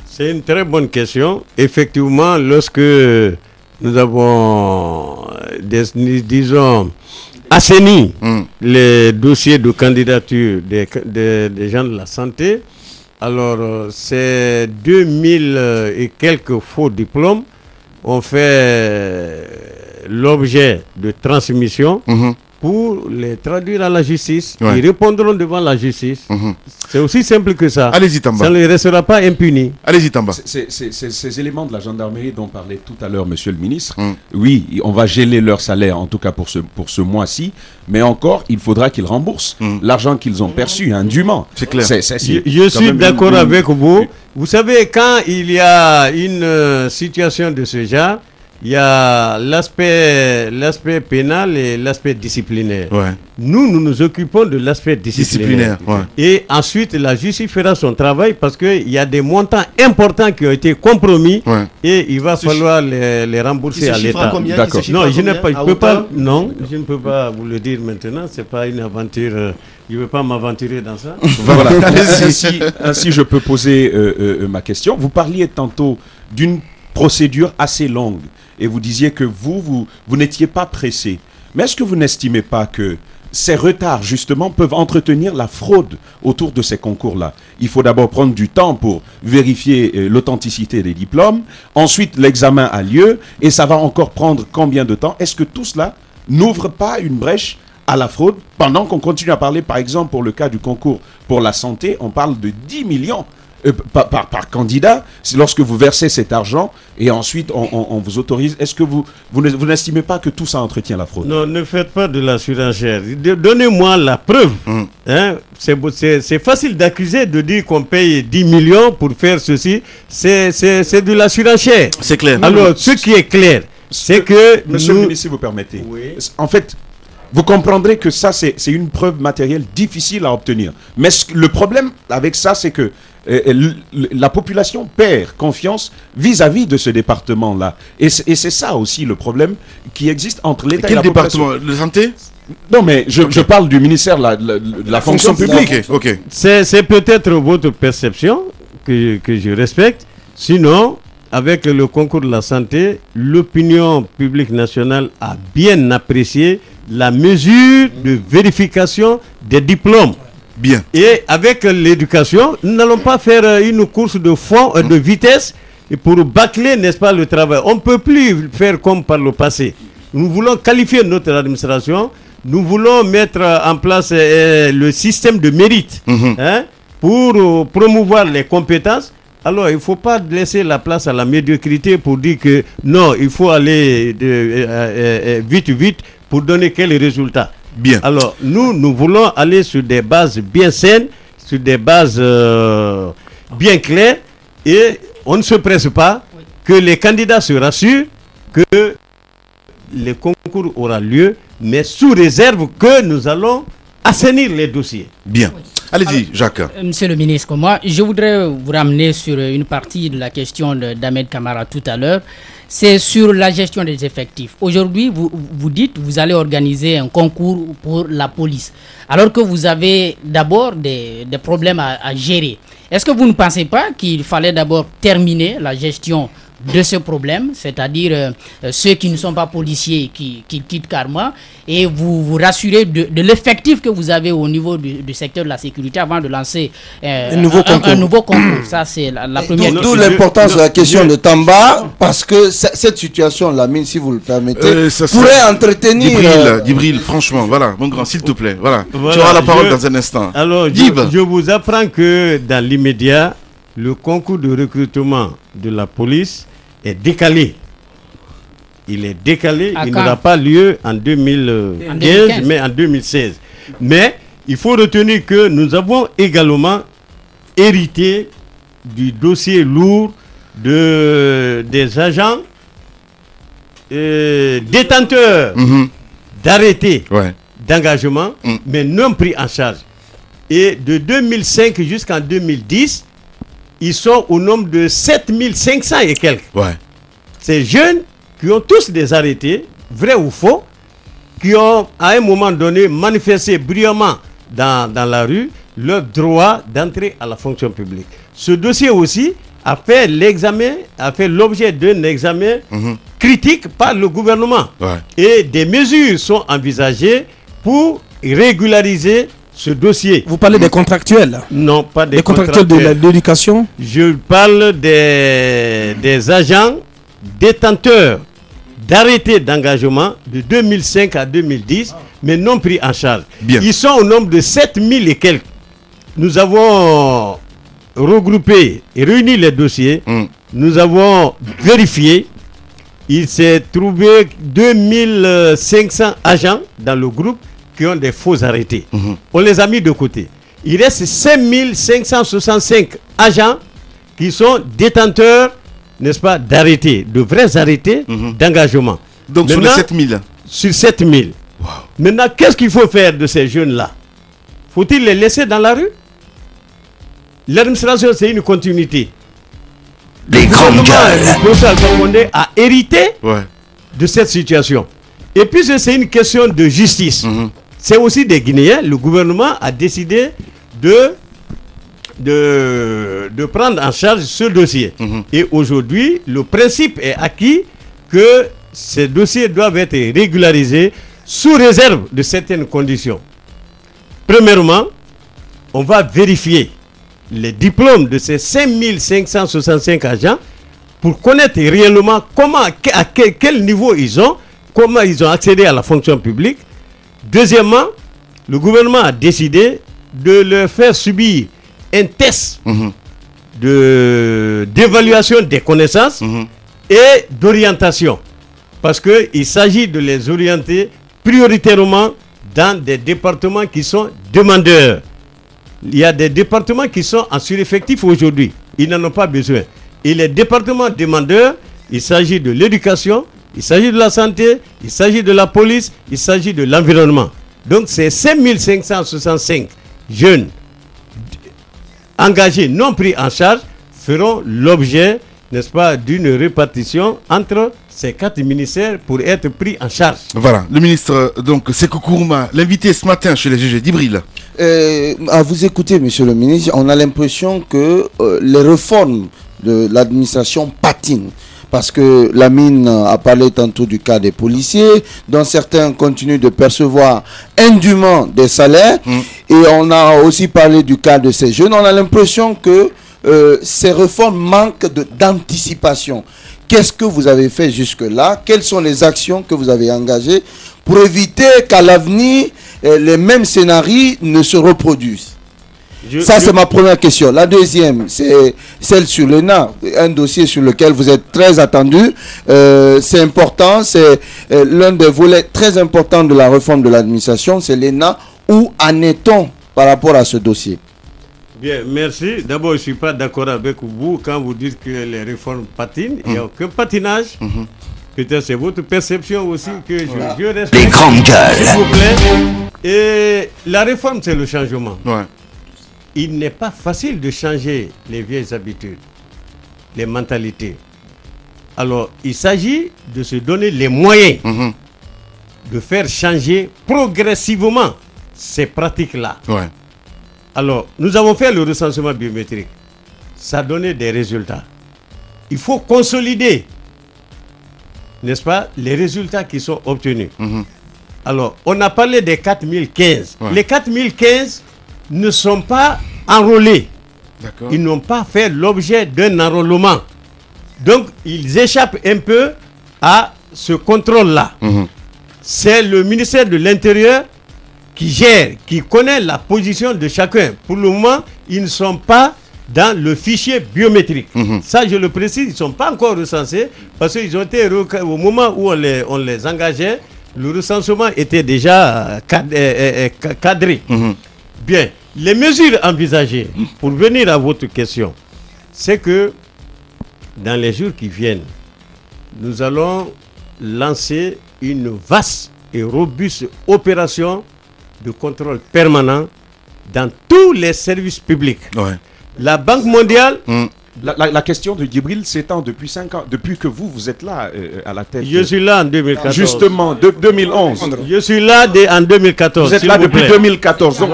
J: C'est une très bonne question. Effectivement, lorsque nous avons, disons, assaini les dossiers de candidature des gens de la santé, alors ces 2000 et quelques faux diplômes ont fait l'objet de transmission pour les traduire à la justice. Ils répondront devant la justice. C'est aussi simple que ça.
C: Allez-y, Tamba.
J: Ça ne restera pas impuni.
C: Allez-y, Tamba.
E: Ces éléments de la gendarmerie dont parlait tout à l'heure monsieur le ministre, oui, on va geler leur salaire, en tout cas pour ce mois-ci, mais encore, il faudra qu'ils remboursent l'argent qu'ils ont perçu indûment.
C: C'est clair.
J: Je suis d'accord avec vous. Vous savez, quand il y a une situation de ce genre, il y a l'aspect pénal et l'aspect disciplinaire. Nous nous occupons de l'aspect disciplinaire. Et ensuite, la justice fera son travail parce qu'il y a des montants importants qui ont été compromis et il va falloir les rembourser à l'État. Non, je ne peux pas vous le dire maintenant. C'est pas une aventure. Je ne veux pas m'aventurer dans ça.
E: Voilà. Ainsi, je peux poser ma question. Vous parliez tantôt d'une procédure assez longue. Et vous disiez que vous n'étiez pas pressé. Mais est-ce que vous n'estimez pas que ces retards, justement, peuvent entretenir la fraude autour de ces concours-là? Il faut d'abord prendre du temps pour vérifier l'authenticité des diplômes. Ensuite, l'examen a lieu. Et ça va encore prendre combien de temps? Est-ce que tout cela n'ouvre pas une brèche à la fraude? Pendant qu'on continue à parler, par exemple, pour le cas du concours pour la santé, on parle de 10 millions par candidat, lorsque vous versez cet argent et ensuite on vous autorise, est-ce que vous n'estimez pas que tout ça entretient la fraude?
J: Non, ne faites pas de la surenchère. Donnez-moi la preuve. Hein? C'est facile d'accuser, de dire qu'on paye 10 millions pour faire ceci. C'est de la surenchère.
C: C'est clair.
J: Alors, ce qui est clair, c'est que...
E: Monsieur le ministre, si vous permettez. Oui. En fait, vous comprendrez que ça, c'est une preuve matérielle difficile à obtenir. Mais le problème avec ça, c'est que la population perd confiance vis-à-vis de ce département-là. Et c'est ça aussi le problème qui existe entre l'État et la population.
C: Quel département? De santé?
E: Non, mais je parle du ministère de la fonction publique.
C: Ok.
J: C'est peut-être votre perception que je respecte. Sinon, avec le concours de la santé, l'opinion publique nationale a bien apprécié la mesure de vérification des diplômes.
C: Bien.
J: Et avec l'éducation, nous n'allons pas faire une course de fond, de vitesse, pour bâcler, n'est-ce pas, le travail. On ne peut plus faire comme par le passé. Nous voulons qualifier notre administration. Nous voulons mettre en place le système de mérite pour promouvoir les compétences. Alors, il ne faut pas laisser la place à la médiocrité pour dire que non, il faut aller vite pour donner quel résultat.
C: Bien.
J: Alors, nous voulons aller sur des bases bien saines, sur des bases bien claires, et on ne se presse pas, que les candidats se rassurent que le concours aura lieu, mais sous réserve que nous allons assainir les dossiers.
C: Bien. Allez-y, Jacques.
G: Monsieur le ministre, moi, je voudrais vous ramener sur une partie de la question d'Ahmed Kamara tout à l'heure. C'est sur la gestion des effectifs. Aujourd'hui, vous dites vous allez organiser un concours pour la police, alors que vous avez d'abord des problèmes à gérer. Est-ce que vous ne pensez pas qu'il fallait d'abord terminer la gestion de ce problème, c'est-à-dire ceux qui ne sont pas policiers qui quittent carrément, et vous rassurer de l'effectif que vous avez au niveau du secteur de la sécurité avant de lancer un nouveau concours. Ça, c'est la première.
F: D'où l'importance de la question de Tamba, parce que cette situation, Lamine, si vous le permettez, pourrait entretenir...
C: Djibril, franchement, voilà, mon grand, s'il te plaît, voilà. Tu auras la parole dans un instant.
J: Alors, je vous apprends que dans l'immédiat, le concours de recrutement de la police est décalé. Il est décalé, il n'aura pas lieu en 2015, mais en 2016. Mais il faut retenir que nous avons également hérité du dossier lourd des agents détenteurs d'arrêtés d'engagement, mais non pris en charge. Et de 2005 jusqu'en 2010, ils sont au nombre de 7500 et quelques. Ces jeunes qui ont tous des arrêtés, vrais ou faux, qui ont à un moment donné manifesté bruyamment dans la rue leur droit d'entrer à la fonction publique. Ce dossier aussi a fait l'objet d'un examen critique par le gouvernement. Et des mesures sont envisagées pour régulariser ce dossier.
H: Vous parlez des contractuels?
J: Non, pas des
H: contractuels de l'éducation.
J: Je parle des agents détenteurs d'arrêtés d'engagement de 2005 à 2010, mais non pris en charge.
C: Bien.
J: Ils sont au nombre de 7000 et quelques. Nous avons regroupé et réuni les dossiers. Nous avons vérifié. Il s'est trouvé 2500 agents dans le groupe qui ont des faux arrêtés. On les a mis de côté. Il reste 5565 agents qui sont détenteurs, n'est-ce pas, d'arrêtés, de vrais arrêtés d'engagement.
C: Donc sur les 7000.
J: Sur 7000. Maintenant, qu'est-ce qu'il faut faire de ces jeunes-là? Faut-il les laisser dans la rue? L'administration, c'est une continuité.
A: Les grandes gueules.
J: Le professeur Alpha Condé a hérité de cette situation. Et puis c'est une question de justice. C'est aussi des Guinéens. Le gouvernement a décidé de prendre en charge ce dossier. Et aujourd'hui, le principe est acquis que ces dossiers doivent être régularisés sous réserve de certaines conditions. Premièrement, on va vérifier les diplômes de ces 5565 agents pour connaître réellement à quel niveau ils ont, comment ils ont accédé à la fonction publique. Deuxièmement, le gouvernement a décidé de leur faire subir un test d'évaluation des connaissances et d'orientation. Parce qu'il s'agit de les orienter prioritairement dans des départements qui sont demandeurs. Il y a des départements qui sont en sureffectif aujourd'hui. Ils n'en ont pas besoin. Et les départements demandeurs, il s'agit de l'éducation, il s'agit de la santé, il s'agit de la police, il s'agit de l'environnement. Donc ces 5565 jeunes engagés non pris en charge feront l'objet, n'est-ce pas, d'une répartition entre ces 4 ministères pour être pris en charge.
C: Voilà, le ministre, donc, Sékou Kourouma, l'invité ce matin chez les GG d'Ibril.
F: À vous écouter, monsieur le ministre, on a l'impression que les réformes de l'administration patinent. Parce que Lamine a parlé tantôt du cas des policiers, dont certains continuent de percevoir indûment des salaires. Et on a aussi parlé du cas de ces jeunes. On a l'impression que ces réformes manquent d'anticipation. Qu'est-ce que vous avez fait jusque-là? Quelles sont les actions que vous avez engagées pour éviter qu'à l'avenir, les mêmes scénarios ne se reproduisent? Ça, c'est ma première question. La deuxième, c'est celle sur l'ENA, un dossier sur lequel vous êtes très attendu. C'est important, c'est l'un des volets très importants de la réforme de l'administration, c'est l'ENA. Où en est-on par rapport à ce dossier?
J: Bien, merci. D'abord, je ne suis pas d'accord avec vous quand vous dites que les réformes patinent. Il n'y a aucun patinage. Peut-être c'est votre perception aussi que je respecte.
A: Les grandes gueules.
J: S'il vous plaît. Et la réforme, c'est le changement. Il n'est pas facile de changer les vieilles habitudes, les mentalités. Alors, il s'agit de se donner les moyens de faire changer progressivement ces pratiques-là. Alors, nous avons fait le recensement biométrique. Ça a donné des résultats. Il faut consolider, n'est-ce pas, les résultats qui sont obtenus. Alors, on a parlé des 4015. Les 4015 ne sont pas enrôlés. Ils n'ont pas fait l'objet d'un enrôlement. Donc, ils échappent un peu à ce contrôle-là. C'est le ministère de l'Intérieur qui gère, qui connaît la position de chacun. Pour le moment, ils ne sont pas dans le fichier biométrique. Ça, je le précise, ils ne sont pas encore recensés parce qu'ils ont été, au moment où on les engageait, le recensement était déjà cadré. Bien, les mesures envisagées, pour venir à votre question, c'est que dans les jours qui viennent, nous allons lancer une vaste et robuste opération de contrôle permanent dans tous les services publics. La Banque mondiale...
E: La question de Djibril s'étend depuis 5 ans, depuis que vous êtes là à la tête.
J: Je suis là en 2014.
E: Justement, 2011.
J: Je suis là en 2014.
E: Vous êtes là depuis 2014.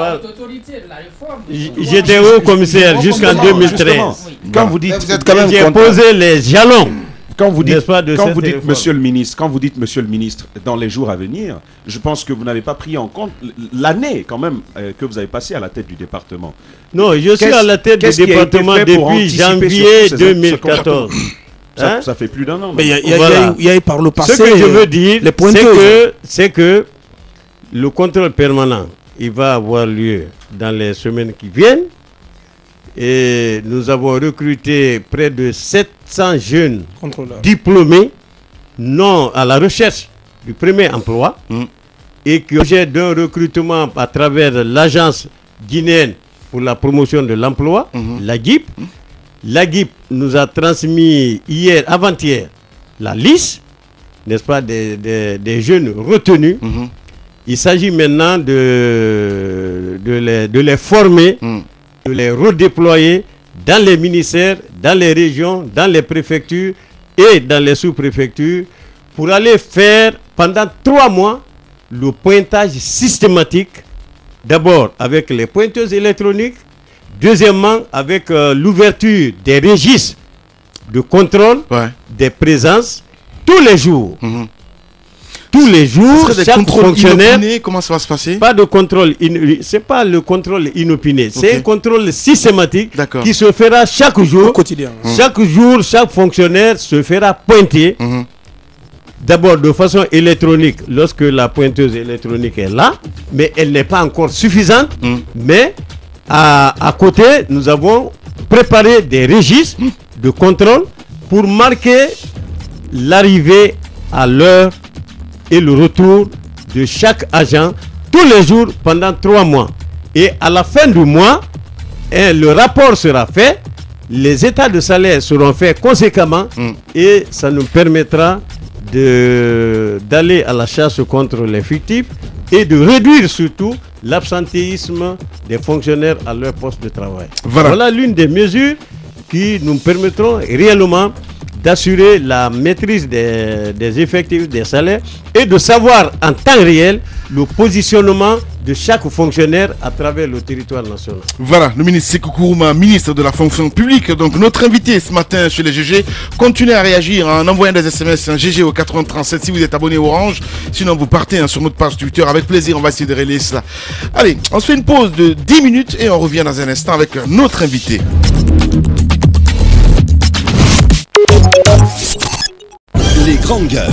J: J'étais haut commissaire jusqu'en 2013.
E: Quand vous dites,
J: j'ai posé les jalons.
E: Quand vous dites, monsieur le ministre, dans les jours à venir, je pense que vous n'avez pas pris en compte l'année quand même que vous avez passé à la tête du département.
J: Non, je suis à la tête du département depuis janvier 2014.
E: Ça fait plus d'un an.
H: Mais il y a eu par le passé.
J: Ce que je veux dire, c'est que le contrôle permanent, il va avoir lieu dans les semaines qui viennent. Et nous avons recruté près de 700 jeunes diplômés non à la recherche du premier emploi et qui ont objet d'un recrutement à travers l'agence guinéenne pour la promotion de l'emploi, la GIP. La GIP nous a transmis hier, avant-hier, la liste, n'est-ce pas, des jeunes retenus. Il s'agit maintenant de les former, de les redéployer dans les ministères, dans les régions, dans les préfectures et dans les sous-préfectures pour aller faire pendant 3 mois le pointage systématique, d'abord avec les pointeuses électroniques, deuxièmement avec l'ouverture des registres de contrôle des présences tous les jours. Tous les jours, chaque fonctionnaire...
C: Comment ça va se passer?
J: Pas de contrôle, c'est pas le contrôle inopiné, c'est un contrôle systématique qui se fera chaque jour. Au quotidien. Chaque jour, chaque fonctionnaire se fera pointer. D'abord de façon électronique, lorsque la pointeuse électronique est là, mais elle n'est pas encore suffisante. Mais à côté, nous avons préparer des registres de contrôle pour marquer l'arrivée à l'heure et le retour de chaque agent tous les jours pendant 3 mois. Et à la fin du mois, le rapport sera fait, les états de salaire seront faits conséquemment et ça nous permettra d'aller à la chasse contre les fictifs et de réduire surtout l'absentéisme des fonctionnaires à leur poste de travail. Voilà l'une des mesures qui nous permettront réellement d'assurer la maîtrise des effectifs, des salaires et de savoir en temps réel le positionnement de chaque fonctionnaire à travers le territoire national.
C: Voilà, le ministre Sékou Kourouma, ministre de la fonction publique. Donc notre invité ce matin chez les GG, continuez à réagir en envoyant des SMS GG au 8037 si vous êtes abonné Orange. Sinon vous partez sur notre page Twitter. Avec plaisir, on va essayer de relayer cela. Allez, on se fait une pause de 10 minutes et on revient dans un instant avec notre invité.
A: Les grandes gueules.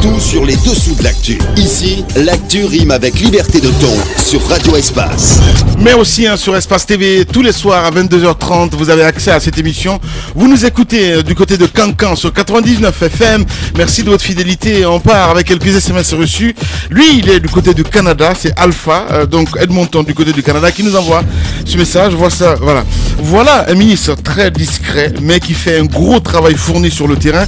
A: Tout sur les dessous de l'actu. Ici, l'actu rime avec liberté de ton sur Radio Espace.
C: Mais aussi sur Espace TV, tous les soirs à 22h30, vous avez accès à cette émission. Vous nous écoutez du côté de Cancan sur 99 FM. Merci de votre fidélité. On part avec quelques SMS reçus. Lui, il est du côté du Canada, c'est Alpha, donc Edmonton du côté du Canada, qui nous envoie ce message. Voilà un ministre très discret, mais qui fait un gros travail fourni sur le terrain.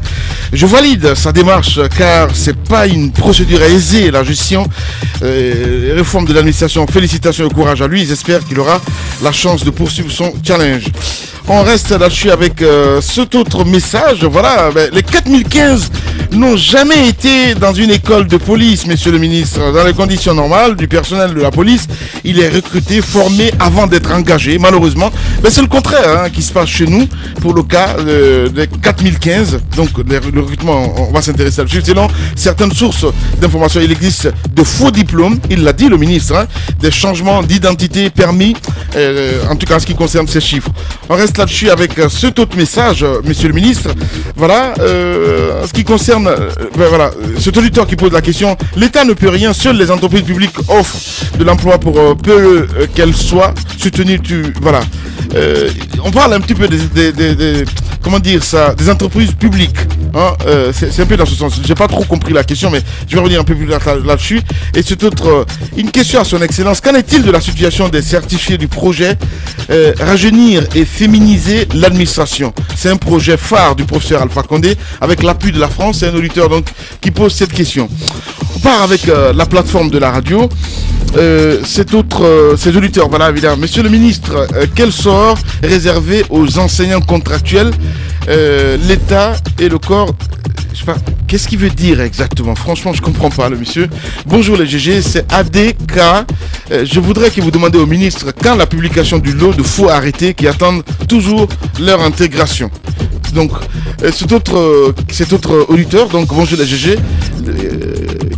C: Je valide sa démarche car c'est pas une procédure aisée, la gestion, réforme de l'administration. Félicitations et courage à lui. J'espère qu'il aura la chance de poursuivre son challenge. On reste là-dessus avec cet autre message. Voilà, les 4015 n'ont jamais été dans une école de police, monsieur le ministre. Dans les conditions normales du personnel de la police, il est recruté, formé avant d'être engagé. Malheureusement, c'est le contraire qui se passe chez nous pour le cas des 4015. Donc le recrutement, on va s'intéresser là-dessus. Selon certaines sources d'information, il existe de faux diplômes, il l'a dit le ministre, des changements d'identité permis, en tout cas en ce qui concerne ces chiffres. On reste là-dessus avec cet autre message, monsieur le ministre. Voilà, en ce qui concerne cet auditeur qui pose la question, l'État ne peut rien, seules les entreprises publiques offrent de l'emploi pour peu qu'elles soient soutenues. On parle un petit peu des entreprises publiques. C'est un peu dans ce sens. J'ai pas trop compris la question, mais je vais revenir un peu plus là-dessus. Et c'est une question à son excellence. Qu'en est-il de la situation des certifiés du projet rajeunir et féminiser l'administration? C'est un projet phare du professeur Alpha Condé avec l'appui de la France. C'est un auditeur donc qui pose cette question. On part avec la plateforme de la radio. Ces auditeurs, voilà évidemment. Monsieur le ministre, quel sort réservé aux enseignants contractuels? L'État et le corps, je sais pas, qu'est-ce qu'il veut dire exactement? Franchement, je comprends pas, le monsieur. Bonjour les GG, c'est ADK. Je voudrais que vous demandiez au ministre quand la publication du lot de faux arrêtés qui attendent toujours leur intégration. Donc, cet autre auditeur, donc bonjour les GG,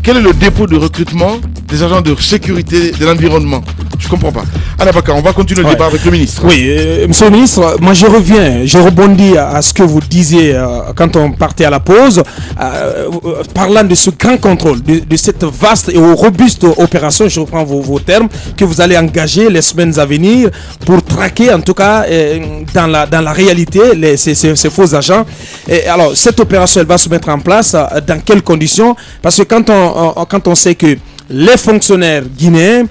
C: quel est le dépôt de recrutement des agents de sécurité de l'environnement? Je comprends pas. Allez, Bakar, on va continuer le débat avec le ministre.
H: Oui, monsieur le ministre, moi je rebondis à ce que vous disiez quand on partait à la pause, parlant de ce grand contrôle, de cette vaste et robuste opération, je reprends vos termes, que vous allez engager les semaines à venir pour traquer, en tout cas, dans la réalité, ces faux agents. Et alors, cette opération, elle va se mettre en place dans quelles conditions? Parce que quand on sait que les fonctionnaires guinéens,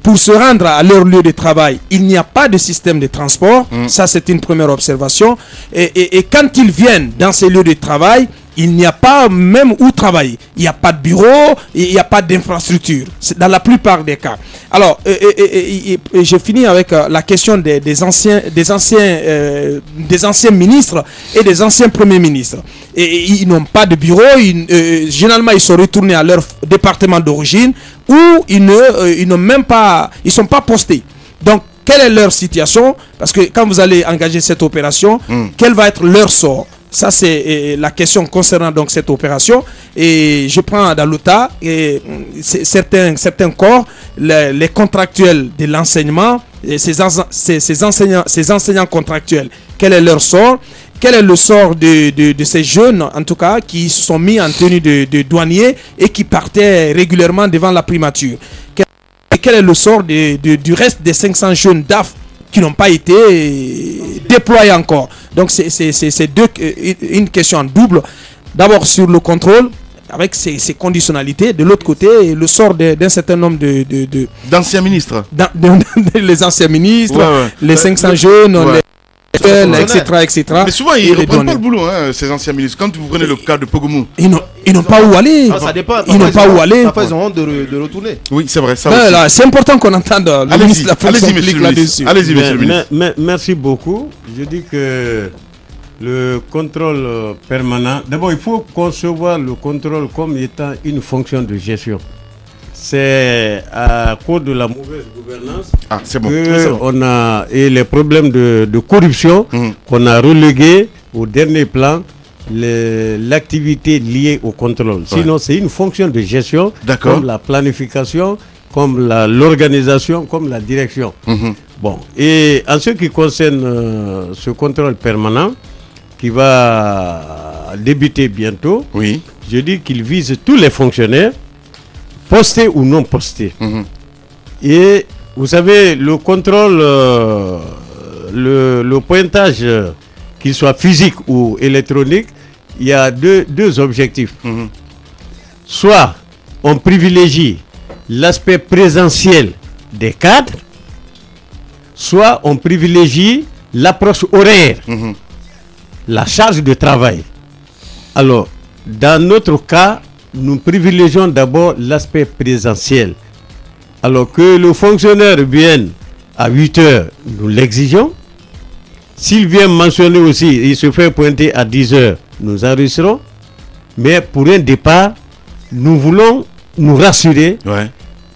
H: pour se rendre à leur lieu de travail, il n'y a pas de système de transport. Ça, c'est une première observation. Et quand ils viennent dans ces lieux de travail, il n'y a pas même où travailler. Il n'y a pas de bureau, il n'y a pas d'infrastructure. C'est dans la plupart des cas. Alors, je finis avec la question des anciens ministres et des anciens premiers ministres. Et ils n'ont pas de bureau. Généralement, ils sont retournés à leur département d'origine où ils ne sont pas postés. Donc, quelle est leur situation? Parce que quand vous allez engager cette opération, quel va être leur sort? Ça, c'est la question concernant donc cette opération. Et je prends dans le tas certains corps, les contractuels de l'enseignement, ces enseignants contractuels. Quel est leur sort? Quel est le sort de ces jeunes, en tout cas, qui se sont mis en tenue de douaniers et qui partaient régulièrement devant la primature? Quel est le sort du reste des 500 jeunes DAF qui n'ont pas été déployés encore. Donc c'est une question en double. D'abord sur le contrôle, avec ses conditionnalités. De l'autre côté, le sort d'un certain nombre
C: d'anciens ministres.
H: Les anciens ministres, les 500 jeunes, etc.
C: Mais souvent, ils ne reprennent pas le boulot, hein, ces anciens ministres. Quand vous prenez le cas de Pogomou.
H: Ils n'ont pas où aller.
D: Ça dépend.
H: Ils n'ont pas où aller.
D: Parfois, ils ont honte de retourner.
C: Oui, c'est vrai.
H: C'est important qu'on entende le ministre de la fonction publique là-dessus.
C: Allez-y, monsieur le ministre.
J: Merci beaucoup. Je dis que le contrôle permanent, d'abord, il faut concevoir le contrôle comme étant une fonction de gestion. C'est à cause de la mauvaise gouvernance on a, et les problèmes de corruption qu'on a relégué au dernier plan l'activité liée au contrôle. Sinon, c'est une fonction de gestion, comme la planification, comme l'organisation, comme la direction. Bon, et en ce qui concerne ce contrôle permanent, qui va débuter bientôt, je dis qu'il vise tous les fonctionnaires, postés ou non postés. Et vous savez, le contrôle, le pointage, qu'il soit physique ou électronique, il y a deux objectifs. Soit on privilégie l'aspect présentiel des cadres, soit on privilégie l'approche horaire, la charge de travail. Alors, dans notre cas, nous privilégions d'abord l'aspect présentiel. Alors que le fonctionnaire vienne à 8 heures, nous l'exigeons. S'il vient mentionner aussi, il se fait pointer à 10 heures, nous enregistrons. Mais pour un départ, nous voulons nous rassurer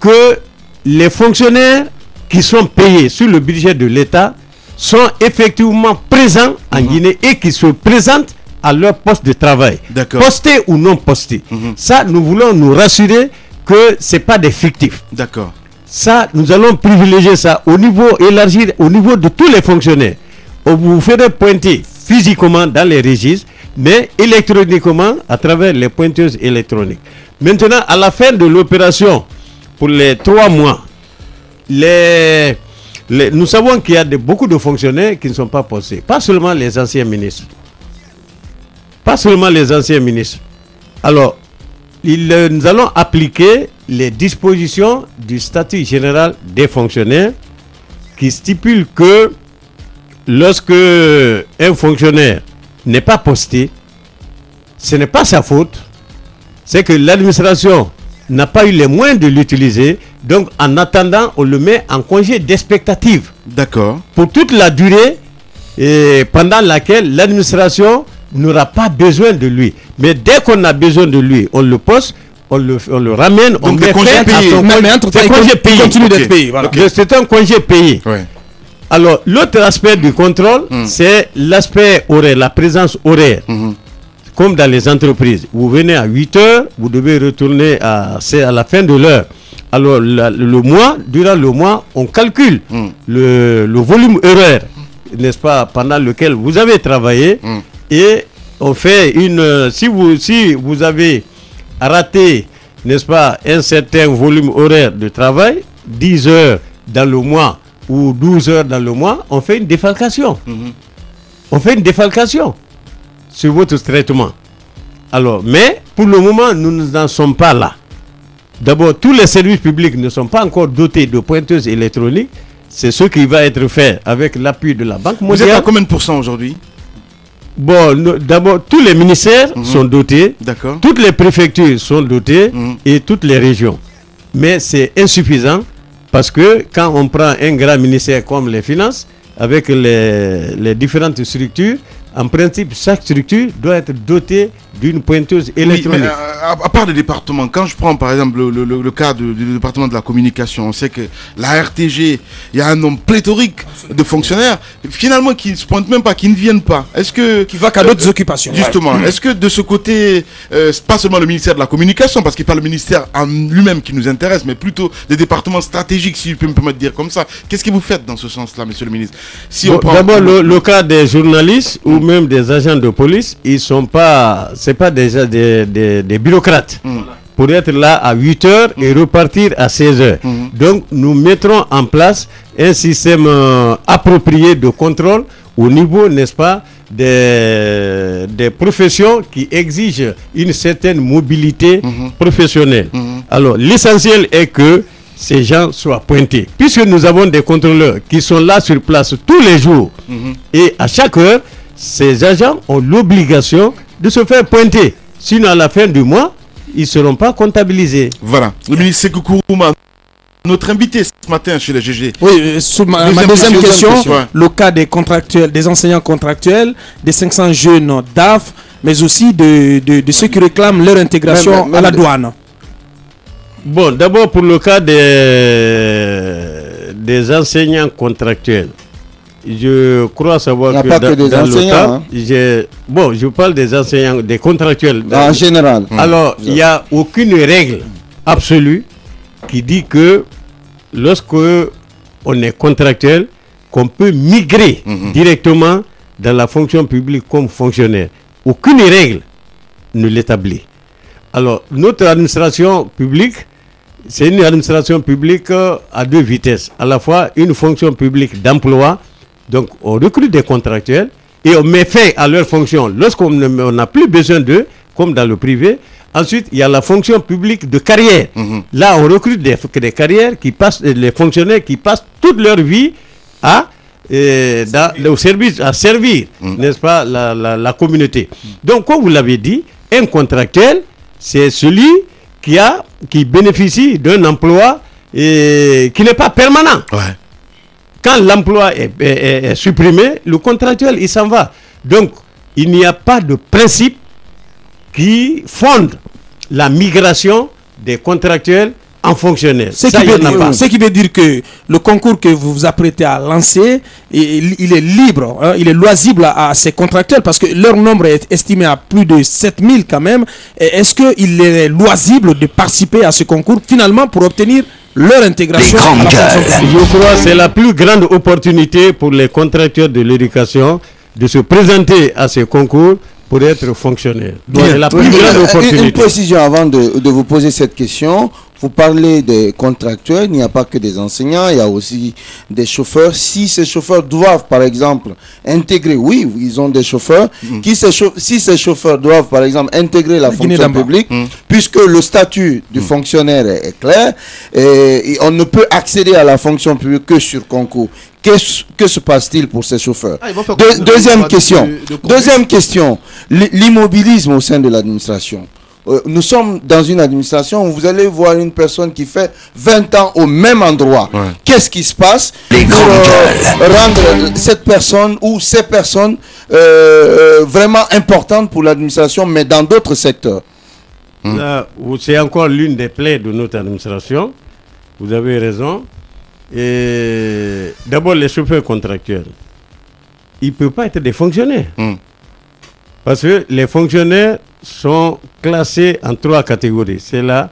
J: que les fonctionnaires qui sont payés sur le budget de l'État sont effectivement présents en Guinée et qui se présentent à leur poste de travail, postés ou non postés. Ça, nous voulons nous rassurer que ce n'est pas des fictifs.
C: D'accord.
J: Ça, nous allons privilégier ça au niveau, élargir au niveau de tous les fonctionnaires. Vous ferez pointer physiquement dans les registres, mais électroniquement à travers les pointeuses électroniques. Maintenant, à la fin de l'opération, pour les 3 mois, nous savons qu'il y a beaucoup de fonctionnaires qui ne sont pas postés. Pas seulement les anciens ministres. Pas seulement les anciens ministres. Alors, nous allons appliquer les dispositions du statut général des fonctionnaires qui stipule que lorsque un fonctionnaire n'est pas posté, ce n'est pas sa faute. C'est que l'administration n'a pas eu les moyens de l'utiliser. Donc, en attendant, on le met en congé d'expectative.
C: D'accord.
J: Pour toute la durée pendant laquelle l'administration n'aura pas besoin de lui. Mais dès qu'on a besoin de lui, on le poste, on le ramène,
C: donc on met congé payé.
J: Il continue d'être payé. Voilà. C'est un congé payé. Alors, l'autre aspect du contrôle, c'est l'aspect horaire, la présence horaire. Comme dans les entreprises. Vous venez à 8 heures, vous devez retourner c'est à la fin de l'heure. Alors, durant le mois, on calcule le volume horaire, n'est-ce pas, pendant lequel vous avez travaillé. Et on fait si vous avez raté, n'est-ce pas, un certain volume horaire de travail, 10 heures dans le mois ou 12 heures dans le mois, on fait une défalcation. On fait une défalcation sur votre traitement. Alors, mais pour le moment, nous n'en sommes pas là. D'abord, tous les services publics ne sont pas encore dotés de pointeuses électroniques. C'est ce qui va être fait avec l'appui de la Banque mondiale.
C: Vous êtes à combien de pourcents aujourd'hui?
J: Bon, d'abord, tous les ministères sont dotés.
C: D'accord.
J: Toutes les préfectures sont dotées et toutes les régions. Mais c'est insuffisant parce que quand on prend un grand ministère comme les finances, avec les différentes structures, en principe, chaque structure doit être dotée d'une pointeuse électronique.
C: Oui, mais à part le département, quand je prends par exemple le cas du département de la communication, on sait que la RTG, il y a un nombre pléthorique de fonctionnaires, finalement qui ne se pointent même pas, qui ne viennent pas. Est-ce que
H: qui va qu'à d'autres occupations.
C: Justement, est-ce que de ce côté, c'est pas seulement le ministère de la communication, parce qu'il n'y a pas le ministère en lui-même qui nous intéresse, mais plutôt des départements stratégiques, si je peux me permettre de dire comme ça. Qu'est-ce que vous faites dans ce sens-là, monsieur le ministre?
J: D'abord, le cas des journalistes ou même des agents de police, ils sont pas, c'est pas déjà des bureaucrates pour être là à 8 heures et repartir à 16 heures. Donc nous mettrons en place un système approprié de contrôle au niveau, n'est-ce pas, des professions qui exigent une certaine mobilité professionnelle. Alors, l'essentiel est que ces gens soient pointés. Puisque nous avons des contrôleurs qui sont là sur place tous les jours, et à chaque heure, ces agents ont l'obligation de se faire pointer. Sinon, à la fin du mois, ils ne seront pas comptabilisés.
C: Voilà. Lui, c'est Koukouma, notre invité ce matin chez les GG.
H: Oui, sur ma deuxième question, le cas des contractuels, des enseignants contractuels, des 500 jeunes DAF, mais aussi de ceux qui réclament leur intégration à la douane.
J: Bon, d'abord pour le cas des enseignants contractuels. Je crois savoir que dans le cas, bon, je parle des enseignants, des contractuels.
F: En général.
J: Alors, il n'y a aucune règle absolue qui dit que lorsque on est contractuel, qu'on peut migrer directement dans la fonction publique comme fonctionnaire. Aucune règle ne l'établit. Alors, notre administration publique, c'est une administration publique à deux vitesses. À la fois une fonction publique d'emploi, donc on recrute des contractuels et on met fin à leur fonction lorsqu'on n'a plus besoin d'eux, comme dans le privé. Ensuite, il y a la fonction publique de carrière. Là, on recrute des carrières qui passent, les fonctionnaires qui passent toute leur vie au service, à servir, n'est-ce pas, la communauté. Donc, comme vous l'avez dit, un contractuel, c'est celui qui bénéficie d'un emploi qui n'est pas permanent. Quand l'emploi est supprimé, le contractuel, il s'en va. Donc, il n'y a pas de principe qui fonde la migration des contractuels en fonctionnaires.
H: Ce qui veut dire que le concours que vous vous apprêtez à lancer, il est libre, hein, il est loisible à ces contractuels parce que leur nombre est estimé à plus de 7000 quand même. Est-ce qu'il est loisible de participer à ce concours finalement pour obtenir leur intégration à la fonction publique?
J: Je crois que c'est la plus grande opportunité pour les contractuels de l'éducation de se présenter à ce concours pour être fonctionnaire. C'est la plus grande opportunité.
F: Une précision avant de vous poser cette question. Vous parlez des contractuels, il n'y a pas que des enseignants, il y a aussi des chauffeurs. Si ces chauffeurs doivent, par exemple, intégrer, oui, ils ont des chauffeurs, si ces chauffeurs doivent, par exemple, intégrer la fonction publique, puisque le statut du fonctionnaire est clair, et on ne peut accéder à la fonction publique que sur concours. Que se passe-t-il pour ces chauffeurs? Deuxième question, l'immobilisme au sein de l'administration. Nous sommes dans une administration où vous allez voir une personne qui fait 20 ans au même endroit. Qu'est-ce qui se passe pour rendre cette personne ou ces personnes vraiment importantes pour l'administration, mais dans d'autres secteurs?
J: C'est encore l'une des plaies de notre administration. Vous avez raison. Et d'abord, les chauffeurs contractuels, ils ne peuvent pas être des fonctionnaires. Parce que les fonctionnaires sont classés en 3 catégories. C'est la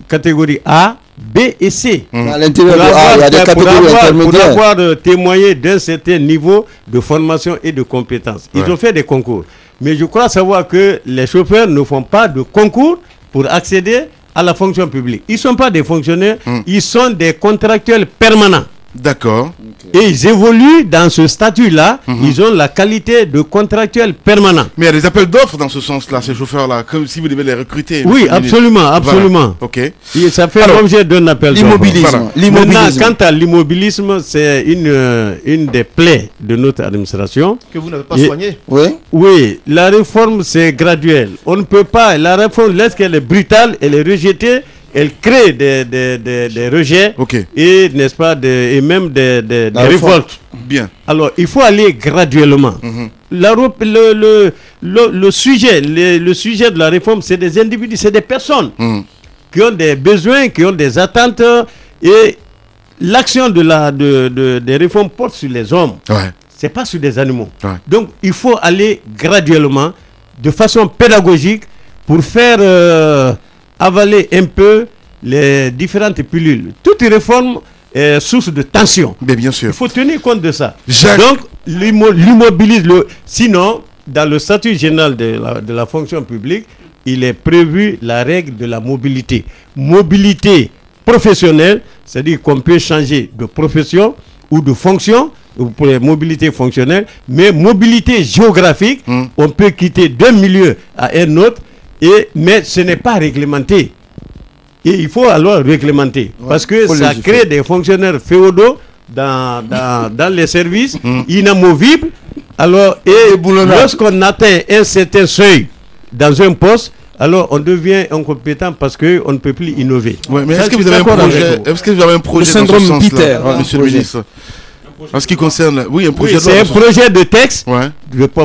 J: catégorie A, B et C.
F: À l'intérieur de A, il y a des catégories intermédiaires.
J: Pour avoir témoigné d'un certain niveau de formation et de compétences. Ils ont fait des concours. Mais je crois savoir que les chauffeurs ne font pas de concours pour accéder à la fonction publique. Ils ne sont pas des fonctionnaires, ils sont des contractuels permanents.
C: D'accord.
J: Et ils évoluent dans ce statut-là. Ils ont la qualité de contractuel permanent.
C: Mais il y a des appels d'offres dans ce sens-là, ces chauffeurs-là, comme si vous devez les recruter.
J: Oui, absolument, absolument.
C: Voilà. Ok.
J: Et ça fait l'objet d'un appel d'offres.
F: L'immobilisme.
J: Maintenant, quant à l'immobilisme, c'est une des plaies de notre administration.
D: Que vous n'avez pas soigné.
J: Oui, la réforme, c'est graduel. On ne peut pas, la réforme, lorsqu'elle est brutale, elle est rejetée. Elle crée des rejets et, n'est-ce pas, et même des révoltes.
C: Bien.
J: Alors, il faut aller graduellement. Le sujet de la réforme, c'est des individus, c'est des personnes qui ont des besoins, qui ont des attentes, et l'action des réformes porte sur les hommes. C'est pas sur des animaux. Donc, il faut aller graduellement, de façon pédagogique, pour faire avaler un peu les différentes pilules. Toute réforme est source de tension.
C: Mais bien sûr.
J: Il faut tenir compte de ça. Donc, l'immobilisme, sinon, dans le statut général de la fonction publique, il est prévu la règle de la mobilité. Mobilité professionnelle, c'est-à-dire qu'on peut changer de profession ou de fonction pour les mobilités fonctionnelles, mais mobilité géographique, on peut quitter d'un milieu à un autre, mais ce n'est pas réglementé. Et il faut alors réglementer, parce que ça crée des fonctionnaires féodaux dans les services inamovibles. Alors, et lorsqu'on atteint un certain seuil dans un poste, alors on devient incompétent parce qu'on ne peut plus innover.
C: Ouais, mais est-ce que vous avez un projet,
H: le syndrome
C: dans ce
H: Peter,
C: sens-là, monsieur le ministre? En ce qui concerne, un projet de loi.
J: C'est un projet de texte,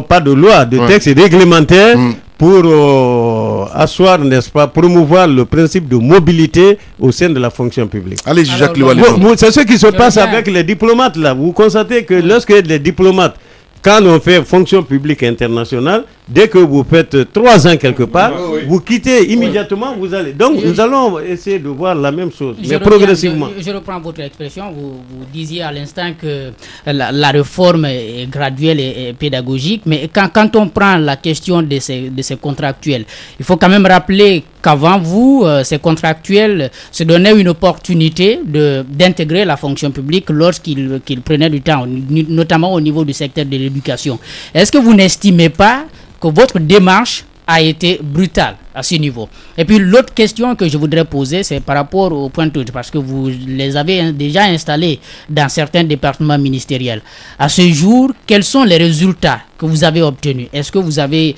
J: pas de loi, de texte réglementaire pour asseoir, n'est-ce pas, promouvoir le principe de mobilité au sein de la fonction publique.
C: Allez, Jacques Lewa.
J: C'est ce qui se passe avec les diplomates là. Vous constatez que lorsque les diplomates, quand on fait fonction publique internationale, dès que vous faites 3 ans quelque part, vous quittez immédiatement, vous allez. Donc nous allons essayer de voir la même chose, mais progressivement.
G: Je reprends votre expression, vous disiez à l'instant que la réforme est graduelle et pédagogique, mais quand on prend la question de ces contractuels, il faut quand même rappeler qu'avant vous, ces contractuels se donnaient une opportunité d'intégrer la fonction publique lorsqu'ils prenaient du temps, notamment au niveau du secteur de l'éducation. Est-ce que vous n'estimez pas que votre démarche a été brutale à ce niveau? Et puis l'autre question que je voudrais poser, c'est par rapport aux pointeuses, parce que vous les avez déjà installés dans certains départements ministériels. À ce jour, quels sont les résultats que vous avez obtenus? Est-ce que vous avez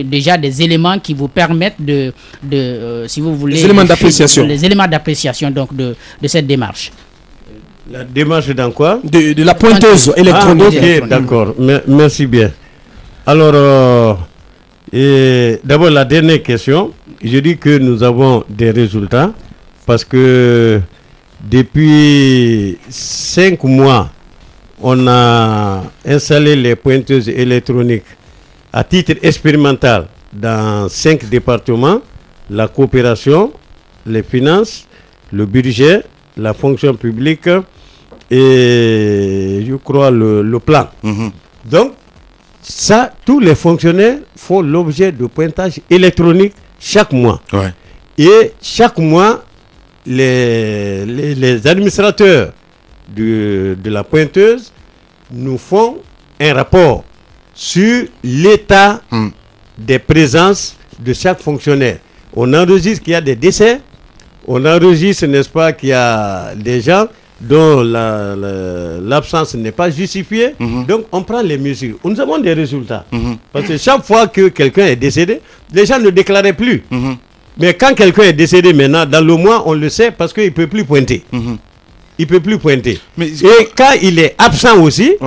G: déjà des éléments qui vous permettent si vous voulez,
H: les éléments d'appréciation,
G: donc de cette démarche?
J: La démarche dans quoi?
H: De la pointeuse électronique.
J: Ok, d'accord. Merci bien. Alors, d'abord la dernière question, je dis que nous avons des résultats parce que depuis 5 mois, on a installé les pointeuses électroniques à titre expérimental dans 5 départements, la coopération, les finances, le budget, la fonction publique et je crois le plan. Donc, ça, tous les fonctionnaires font l'objet de pointage électronique chaque mois. Et chaque mois, les administrateurs de la pointeuse nous font un rapport sur l'état des présences de chaque fonctionnaire. On enregistre qu'il y a des décès, on enregistre, n'est-ce pas, qu'il y a des gens dont l'absence n'est pas justifiée. Donc on prend les mesures. Nous avons des résultats. Parce que chaque fois que quelqu'un est décédé, les gens ne déclaraient plus. Mais quand quelqu'un est décédé maintenant, dans le mois, on le sait parce qu'il ne peut plus pointer. Il ne peut plus pointer. Et quand il est absent aussi,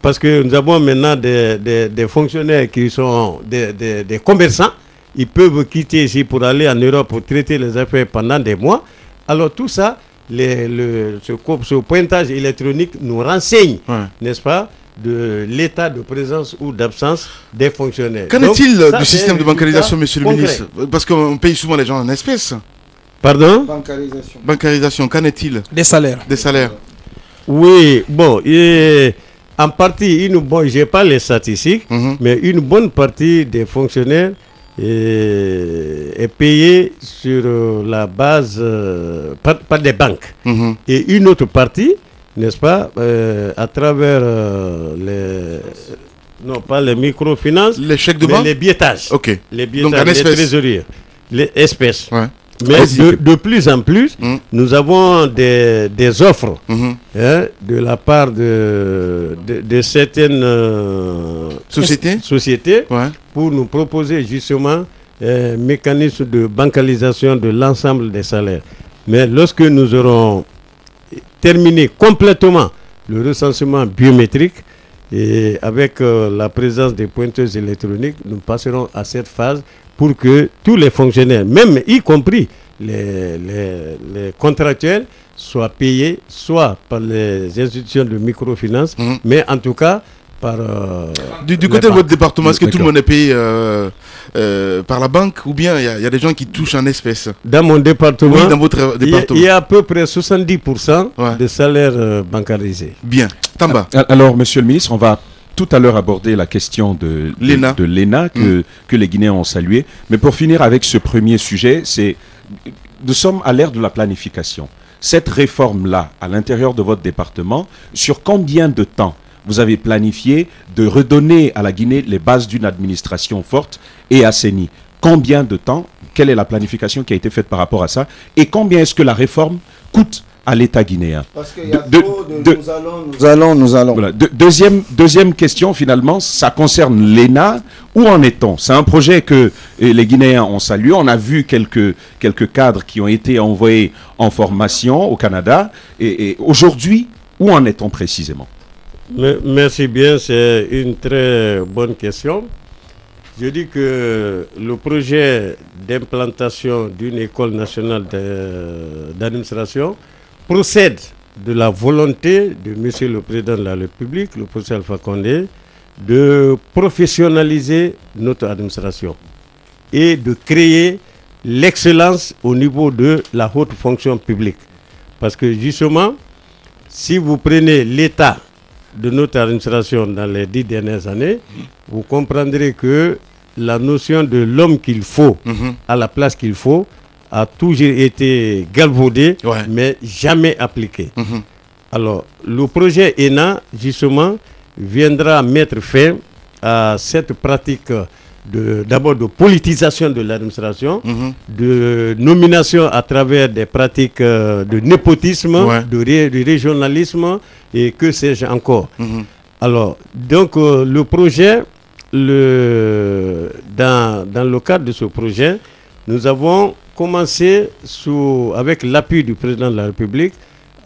J: parce que nous avons maintenant des fonctionnaires qui sont des commerçants, ils peuvent quitter ici pour aller en Europe pour traiter les affaires pendant des mois. Alors tout ça, ce pointage électronique nous renseigne, n'est-ce pas, de l'état de présence ou d'absence des fonctionnaires.
C: Qu'en est-il du système de bancarisation, monsieur le ministre? Parce qu'on paye souvent les gens en espèces.
J: Pardon?
C: Bancarisation, qu'en est-il?
H: Des salaires.
C: Des salaires.
J: Oui, bon, en partie, je n'ai pas les statistiques, mais une bonne partie des fonctionnaires est payé sur la base par des banques. Et une autre partie, n'est-ce pas, à travers non pas les microfinances,
C: les chèques de
J: mais
C: banque,
J: les billetages. Les billetages,
C: donc,
J: les trésoriers, les espèces. Mais de plus en plus, nous avons des offres de la part de certaines sociétés pour nous proposer justement un mécanisme de bancalisation de l'ensemble des salaires. Mais lorsque nous aurons terminé complètement le recensement biométrique et avec la présence des pointeuses électroniques, nous passerons à cette phase pour que tous les fonctionnaires, même y compris les contractuels, soient payés soit par les institutions de microfinance, mais en tout cas par...
C: du côté de votre département, est-ce que tout le monde est payé par la banque ou bien il y a des gens qui touchent en espèces?
J: Dans mon département,
C: oui, dans votre département,
J: il y a à peu près 70% de salaires bancarisés.
C: Bien. Tamba.
E: Alors, monsieur le ministre, on va tout à l'heure aborder la question de l'ENA que les Guinéens ont salué. Mais pour finir avec ce premier sujet, c'est nous sommes à l'ère de la planification. Cette réforme-là, à l'intérieur de votre département, sur combien de temps vous avez planifié de redonner à la Guinée les bases d'une administration forte et assainie? Combien de temps? Quelle est la planification qui a été faite par rapport à ça? Et combien est-ce que la réforme coûte à l'État guinéen?
F: Parce qu'il y a trop de nous allons.
E: Voilà. Deuxième question, finalement, ça concerne l'ENA. Où en est-on? C'est un projet que les Guinéens ont salué. On a vu quelques cadres qui ont été envoyés en formation au Canada. Et aujourd'hui, où en est-on précisément?
J: Merci bien, c'est une très bonne question. Je dis que le projet d'implantation d'une école nationale d'administration procède de la volonté de Monsieur le Président de la République, le professeur Alpha Condé, de professionnaliser notre administration et de créer l'excellence au niveau de la haute fonction publique. Parce que justement, si vous prenez l'état de notre administration dans les 10 dernières années, vous comprendrez que la notion de l'homme qu'il faut à la place qu'il faut a toujours été galvaudée, mais jamais appliquée. Alors, le projet ENA, justement, viendra mettre fin à cette pratique d'abord de politisation de l'administration, de nomination à travers des pratiques de népotisme, de régionalisme et que sais-je encore. Alors, donc le projet, dans le cadre de ce projet, nous avons commencé avec l'appui du président de la République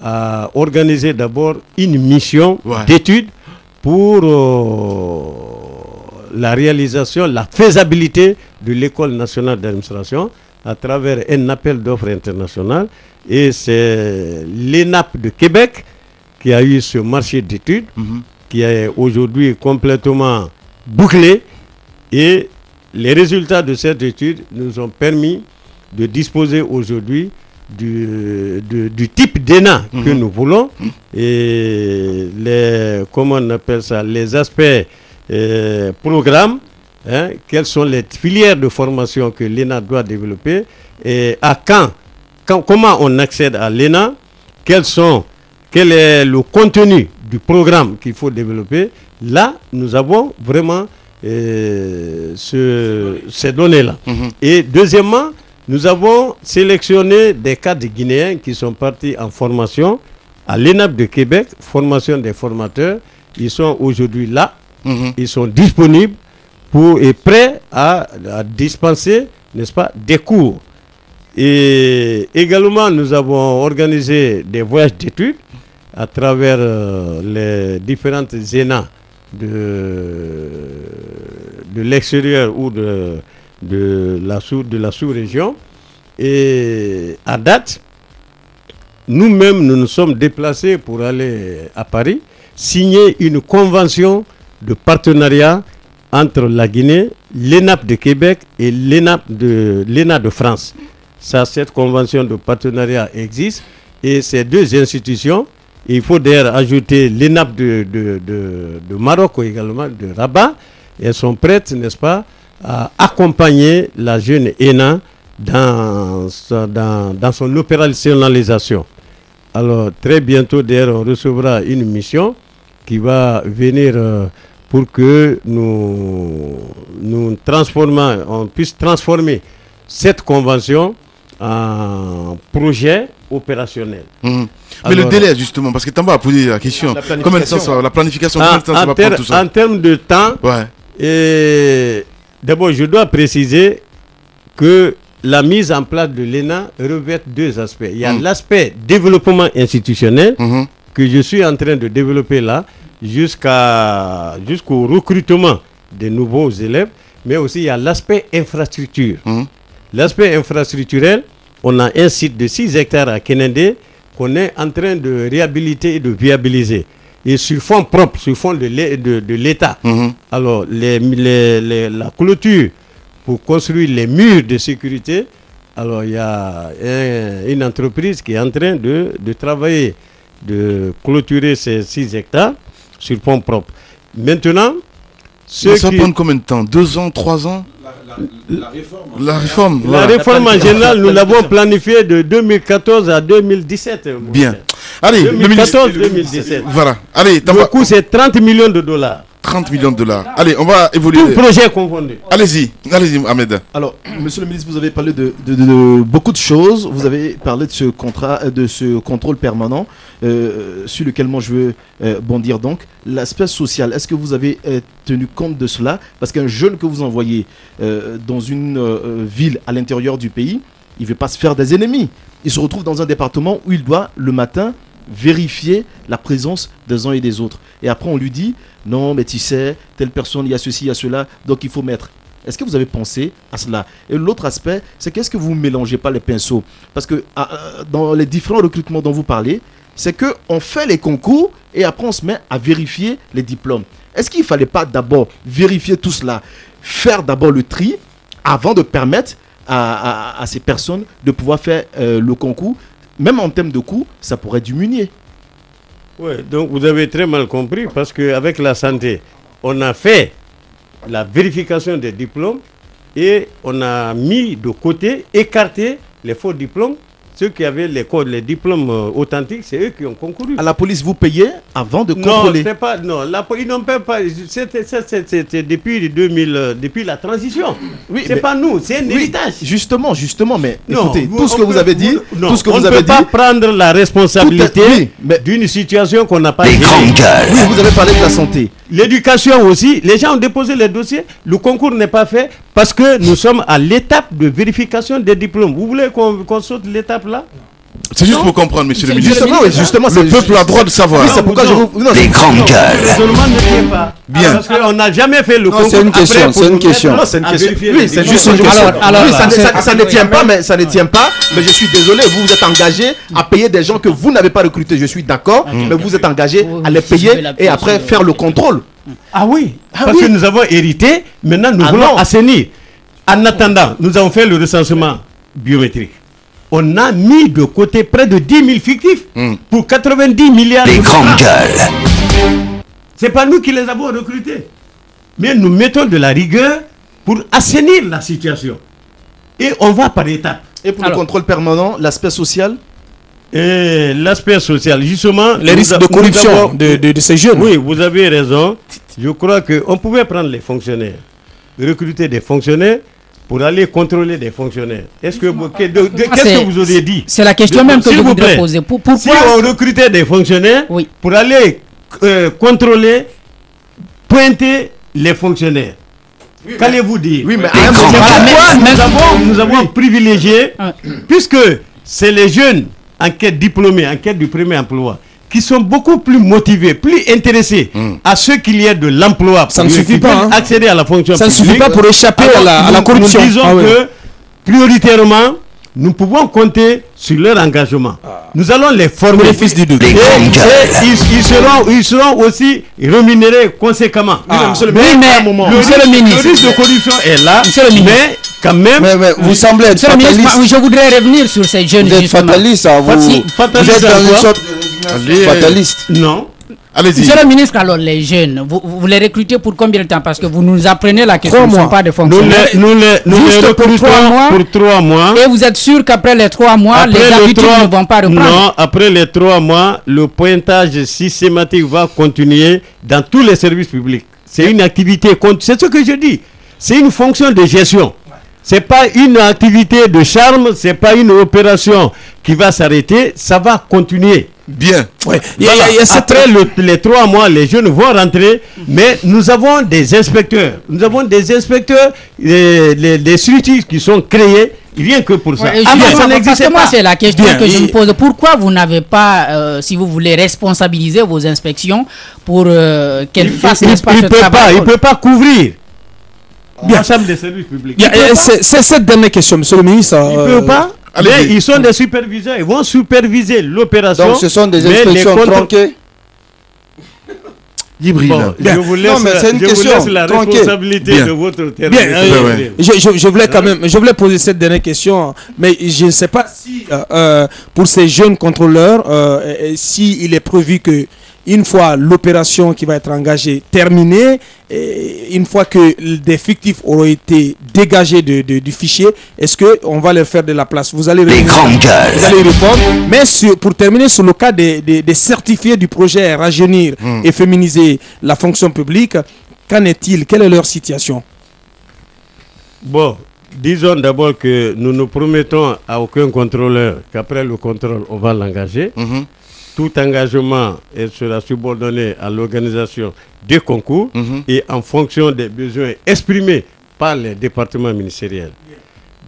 J: à organiser d'abord une mission d'études pour la réalisation, la faisabilité de l'école nationale d'administration à travers un appel d'offres international. Et c'est l'ENAP de Québec qui a eu ce marché d'études qui est aujourd'hui complètement bouclé. Et les résultats de cette étude nous ont permis de disposer aujourd'hui du type d'ENA que nous voulons et comment on appelle ça, les aspects programmes, quelles sont les filières de formation que l'ENA doit développer et comment on accède à l'ENA, quel est le contenu du programme qu'il faut développer. Là, nous avons vraiment ces données-là. Et deuxièmement, nous avons sélectionné des cadres guinéens qui sont partis en formation à l'ENAP de Québec, formation des formateurs. Ils sont aujourd'hui là, ils sont disponibles et prêts à dispenser, n'est-ce pas, des cours. Et également, nous avons organisé des voyages d'études à travers les différentes ENA de l'extérieur ou de la sous-région. Et à date, nous-mêmes, nous nous sommes déplacés pour aller à Paris, signer une convention de partenariat entre la Guinée, l'ENAP de Québec et l'ENA de France. Cette convention de partenariat existe et ces deux institutions, il faut d'ailleurs ajouter l'ENAP de Maroc également, de Rabat, elles sont prêtes, n'est-ce pas, à accompagner la jeune ENA dans son opérationnalisation. Alors très bientôt d'ailleurs on recevra une mission qui va venir pour que on puisse transformer cette convention en projet opérationnel.
C: Mais le délai justement, parce que tu vas poser la question, combien de temps la planification, combien de temps ça va prendre tout ça?
J: En termes de temps, d'abord je dois préciser que la mise en place de l'ENA revêt deux aspects. Il y a l'aspect développement institutionnel que je suis en train de développer là, jusqu'au recrutement des nouveaux élèves, mais aussi il y a l'aspect infrastructure. L'aspect infrastructurel, on a un site de 6 hectares à Kénendé qu'on est en train de réhabiliter et de viabiliser. Et sur fonds propres, sur fonds de l'État. Alors, la clôture pour construire les murs de sécurité, alors il y a une entreprise qui est en train de travailler, de clôturer ces 6 hectares sur fonds propres. Maintenant,
C: ça va prendre combien de temps? 2 ans, 3 ans? La réforme.
J: La réforme en général, nous l'avons planifiée de 2014 à 2017.
C: Bien. Allez,
J: 2014-2017.
C: Voilà. Allez,
J: le coût, c'est 30 millions de dollars.
C: 30 millions de dollars. Allez, on va évoluer.
J: Tout projet confondu.
C: Allez-y, Ahmed.
D: Alors, monsieur le ministre, vous avez parlé de beaucoup de choses. Vous avez parlé de ce contrat, de ce contrôle permanent, sur lequel moi je veux bondir donc. L'aspect social, est-ce que vous avez tenu compte de cela? Parce qu'un jeune que vous envoyez dans une ville à l'intérieur du pays, il ne veut pas se faire des ennemis. Il se retrouve dans un département où il doit, le matin, vérifier la présence des uns et des autres. Et après, on lui dit, non, mais tu sais, telle personne, il y a ceci, il y a cela, donc il faut mettre. Est-ce que vous avez pensé à cela? Et l'autre aspect, c'est qu'est-ce que vous ne mélangez pas les pinceaux? Parce que dans les différents recrutements dont vous parlez, c'est qu'on fait les concours et après on se met à vérifier les diplômes. Est-ce qu'il ne fallait pas d'abord vérifier tout cela, faire d'abord le tri, avant de permettre à ces personnes de pouvoir faire le concours? Même en termes de coût, ça pourrait diminuer.
J: Oui, donc vous avez très mal compris parce qu'avec la santé, on a fait la vérification des diplômes et on a mis de côté, écarté les faux diplômes. Ceux qui avaient les diplômes authentiques, c'est eux qui ont concouru.
D: À la police, vous payez avant de contrôler?
J: Non, c'est pas. Non, ils n'ont pas. C'était depuis la transition. Oui, c'est pas nous, c'est un héritage.
D: Justement, mais écoutez, tout ce que vous avez dit,
J: tout ce que vous avez dit, on ne peut pas prendre la responsabilité d'une situation qu'on n'a pas.
D: Les grandes gueules. Oui, vous avez parlé de la santé.
J: L'éducation aussi, les gens ont déposé les dossiers, le concours n'est pas fait parce que nous sommes à l'étape de vérification des diplômes. Vous voulez qu'on saute l'étape là?
C: C'est juste pour comprendre, monsieur le ministre.
D: Justement,
C: le peuple a droit de savoir.
D: Oui, c'est pourquoi je vous...
C: Les grandes gueules.
J: Le raisonnement ne tient pas.
C: Bien.
J: Parce qu'on n'a jamais fait le concours.
F: C'est une question, c'est une question.
D: Non, c'est une question. Oui, c'est juste une question. Alors, ça ne tient pas, mais ça ne tient pas. Mais je suis désolé, vous êtes engagé à payer des gens que vous n'avez pas recrutés. Je suis d'accord, mais vous êtes engagé à les payer et après faire le contrôle.
J: Ah oui, parce que nous avons hérité, maintenant nous voulons assainir. En attendant, nous avons fait le recensement biométrique. On a mis de côté près de 10 000 fictifs pour 90 milliards.
A: Les grandes gueules.
J: C'est pas nous qui les avons recrutés. Mais nous mettons de la rigueur pour assainir la situation. Et on va par étapes.
D: Et pour le contrôle permanent, l'aspect social?
J: L'aspect social, justement,
H: les risques de corruption de ces jeunes.
J: Oui, vous avez raison. Je crois qu'on pouvait prendre les fonctionnaires, recruter des fonctionnaires pour aller contrôler des fonctionnaires. Est-ce que qu'est-ce que vous auriez dit?
G: C'est la question même que je voudrais poser. Pourquoi
J: si on recrutait des fonctionnaires pour aller contrôler, pointer les fonctionnaires, qu'allez-vous dire?
D: Oui, mais
J: nous avons privilégié, puisque c'est les jeunes en quête diplômés, en quête du premier emploi, qui sont beaucoup plus motivés, plus intéressés à ce qu'il y ait de l'emploi.
H: Ça ne suffit pas.
J: Accéder à la fonction
H: ça
J: publique.
H: Ça ne suffit pas pour échapper à la corruption.
J: Nous disons que, prioritairement, nous pouvons compter sur leur engagement. Nous allons les former.
H: Les fils du doute.
J: Ils seront aussi rémunérés conséquemment.
D: Monsieur le ministre,
J: le risque de corruption est là, mais quand même...
F: Mais vous semblez être fataliste.
G: Je voudrais revenir sur ces jeunes.
F: Vous êtes fataliste, vous êtes dans une sorte fataliste.
J: Non.
C: Allez-y.
G: Monsieur le ministre, alors les jeunes, vous les recrutez pour combien de temps? Parce que vous nous apprenez la question, ce ne sont pas des fonctionnaires.
J: Nous les recrutons pour 3 mois.
G: Et vous êtes sûr qu'après les 3 mois, les habitudes ne vont pas reprendre?
J: Non, après les 3 mois, le pointage systématique va continuer dans tous les services publics. C'est une activité, c'est ce que je dis, c'est une fonction de gestion. Ce n'est pas une activité de charme, ce n'est pas une opération qui va s'arrêter, ça va continuer.
C: Bien.
J: Ouais. Voilà. Après les 3 mois, les jeunes vont rentrer, mais nous avons des inspecteurs. Nous avons des inspecteurs, des structures qui sont créées rien que pour ça.
G: Ça n'existe pas. Moi, c'est la question que je me pose. Pourquoi vous n'avez pas, si vous voulez, responsabiliser vos inspections pour qu'elles fassent ce travail?
J: Il ne peut pas couvrir l'ensemble des services publics.
H: C'est cette dernière question, monsieur le ministre.
J: Il ne peut pas. Mais ils sont des superviseurs, ils vont superviser l'opération.
F: Donc ce sont des inspections tronquées.
J: Djibril. Bon, je vous laisse la responsabilité de votre terrain.
H: Je voulais quand même, je voulais poser cette dernière question, mais je ne sais pas si pour ces jeunes contrôleurs, si il est prévu que une fois l'opération qui va être engagée terminée, et une fois que des fictifs auront été dégagés du fichier, est-ce qu'on va leur faire de la place? Vous allez répondre. Mais pour terminer sur le cas des certifiés du projet Rajeunir et féminiser la fonction publique, qu'en est-il? Quelle est leur situation?
J: Bon, disons d'abord que nous ne promettons à aucun contrôleur qu'après le contrôle, on va l'engager. Tout engagement sera subordonné à l'organisation des concours et en fonction des besoins exprimés par les départements ministériels.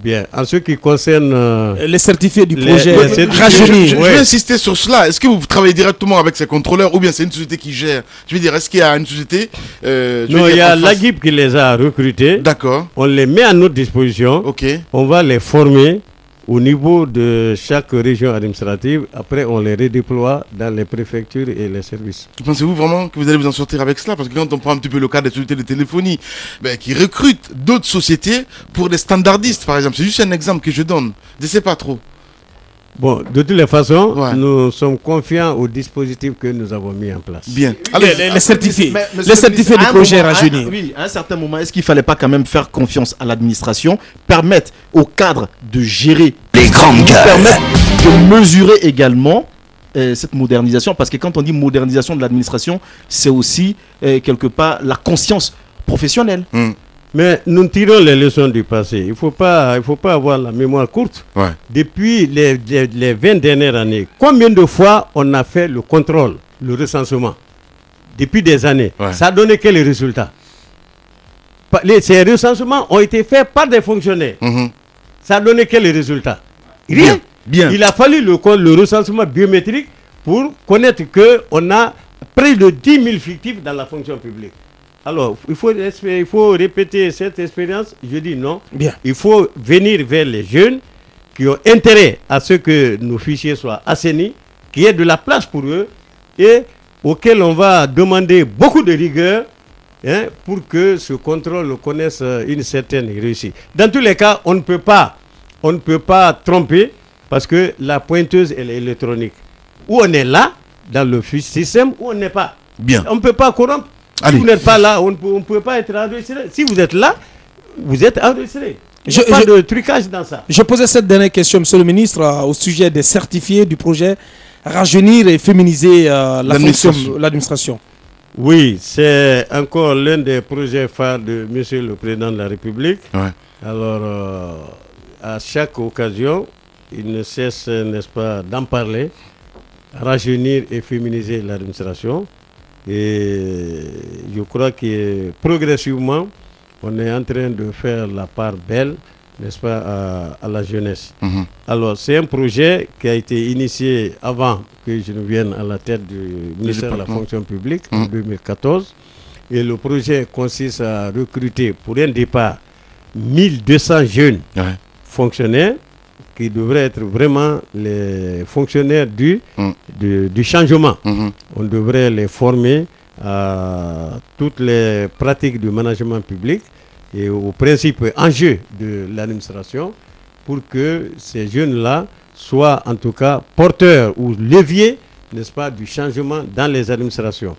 J: Bien, en ce qui concerne
H: les certifiés du projet
C: je vais insister sur cela. Est-ce que vous travaillez directement avec ces contrôleurs ou bien c'est une société qui gère? Je veux dire, est-ce qu'il y a une société
J: Non, il y a l'AGIP qui les a recrutés.
C: D'accord.
J: On les met à notre disposition. On va les former au niveau de chaque région administrative. Après, on les redéploie dans les préfectures et les services.
C: Pensez-vous vraiment que vous allez vous en sortir avec cela? Parce que quand on prend un petit peu le cas des sociétés de téléphonie qui recrutent d'autres sociétés pour des standardistes, par exemple. C'est juste un exemple que je donne. Je ne sais pas trop.
J: Bon, de toutes les façons, nous sommes confiants au dispositif que nous avons mis en place.
C: Bien.
H: Les certifiés du projet Rajeunir.
D: Oui, à un certain moment, est-ce qu'il ne fallait pas quand même faire confiance à l'administration, permettre aux cadres de gérer les grandes gueules, permettre de mesurer également cette modernisation? Parce que quand on dit modernisation de l'administration, c'est aussi quelque part la conscience professionnelle.
J: Mais nous tirons les leçons du passé. Il ne faut pas avoir la mémoire courte. Depuis les 20 dernières années, combien de fois on a fait le contrôle, le recensement? Depuis des années. Ça a donné quels résultats? Ces recensements ont été faits par des fonctionnaires. Ça a donné quels résultats? Rien. Bien. Il a fallu le recensement biométrique pour connaître qu'on a près de 10 000 fictifs dans la fonction publique. Alors, il faut répéter cette expérience. Je dis non.
H: Bien.
J: Il faut venir vers les jeunes qui ont intérêt à ce que nos fichiers soient assainis, qu'il y ait de la place pour eux et auxquels on va demander beaucoup de rigueur pour que ce contrôle connaisse une certaine réussite. Dans tous les cas, on ne peut pas tromper parce que la pointeuse elle est électronique. Ou on est là, dans le système, ou on n'est pas.
C: Bien.
J: On ne peut pas corrompre. Si vous n'êtes pas là, on ne peut pas être enregistré. Si vous êtes là, vous êtes enregistré. Il n'y a pas de trucage dans ça.
H: Je posais cette dernière question, Monsieur le Ministre, au sujet des certifiés du projet Rajeunir et féminiser l'administration.
J: Oui, c'est encore l'un des projets phares de Monsieur le Président de la République. Alors, à chaque occasion, il ne cesse, n'est-ce pas, d'en parler, rajeunir et féminiser l'administration. Et je crois que progressivement, on est en train de faire la part belle, n'est-ce pas, à la jeunesse. Alors, c'est un projet qui a été initié avant que je ne vienne à la tête du ministère de la fonction publique en 2014. Et le projet consiste à recruter pour un départ 1200 jeunes fonctionnaires qui devraient être vraiment les fonctionnaires du changement. On devrait les former à toutes les pratiques du management public et aux principes enjeux de l'administration pour que ces jeunes-là soient en tout cas porteurs ou leviers, n'est-ce pas, du changement dans les administrations.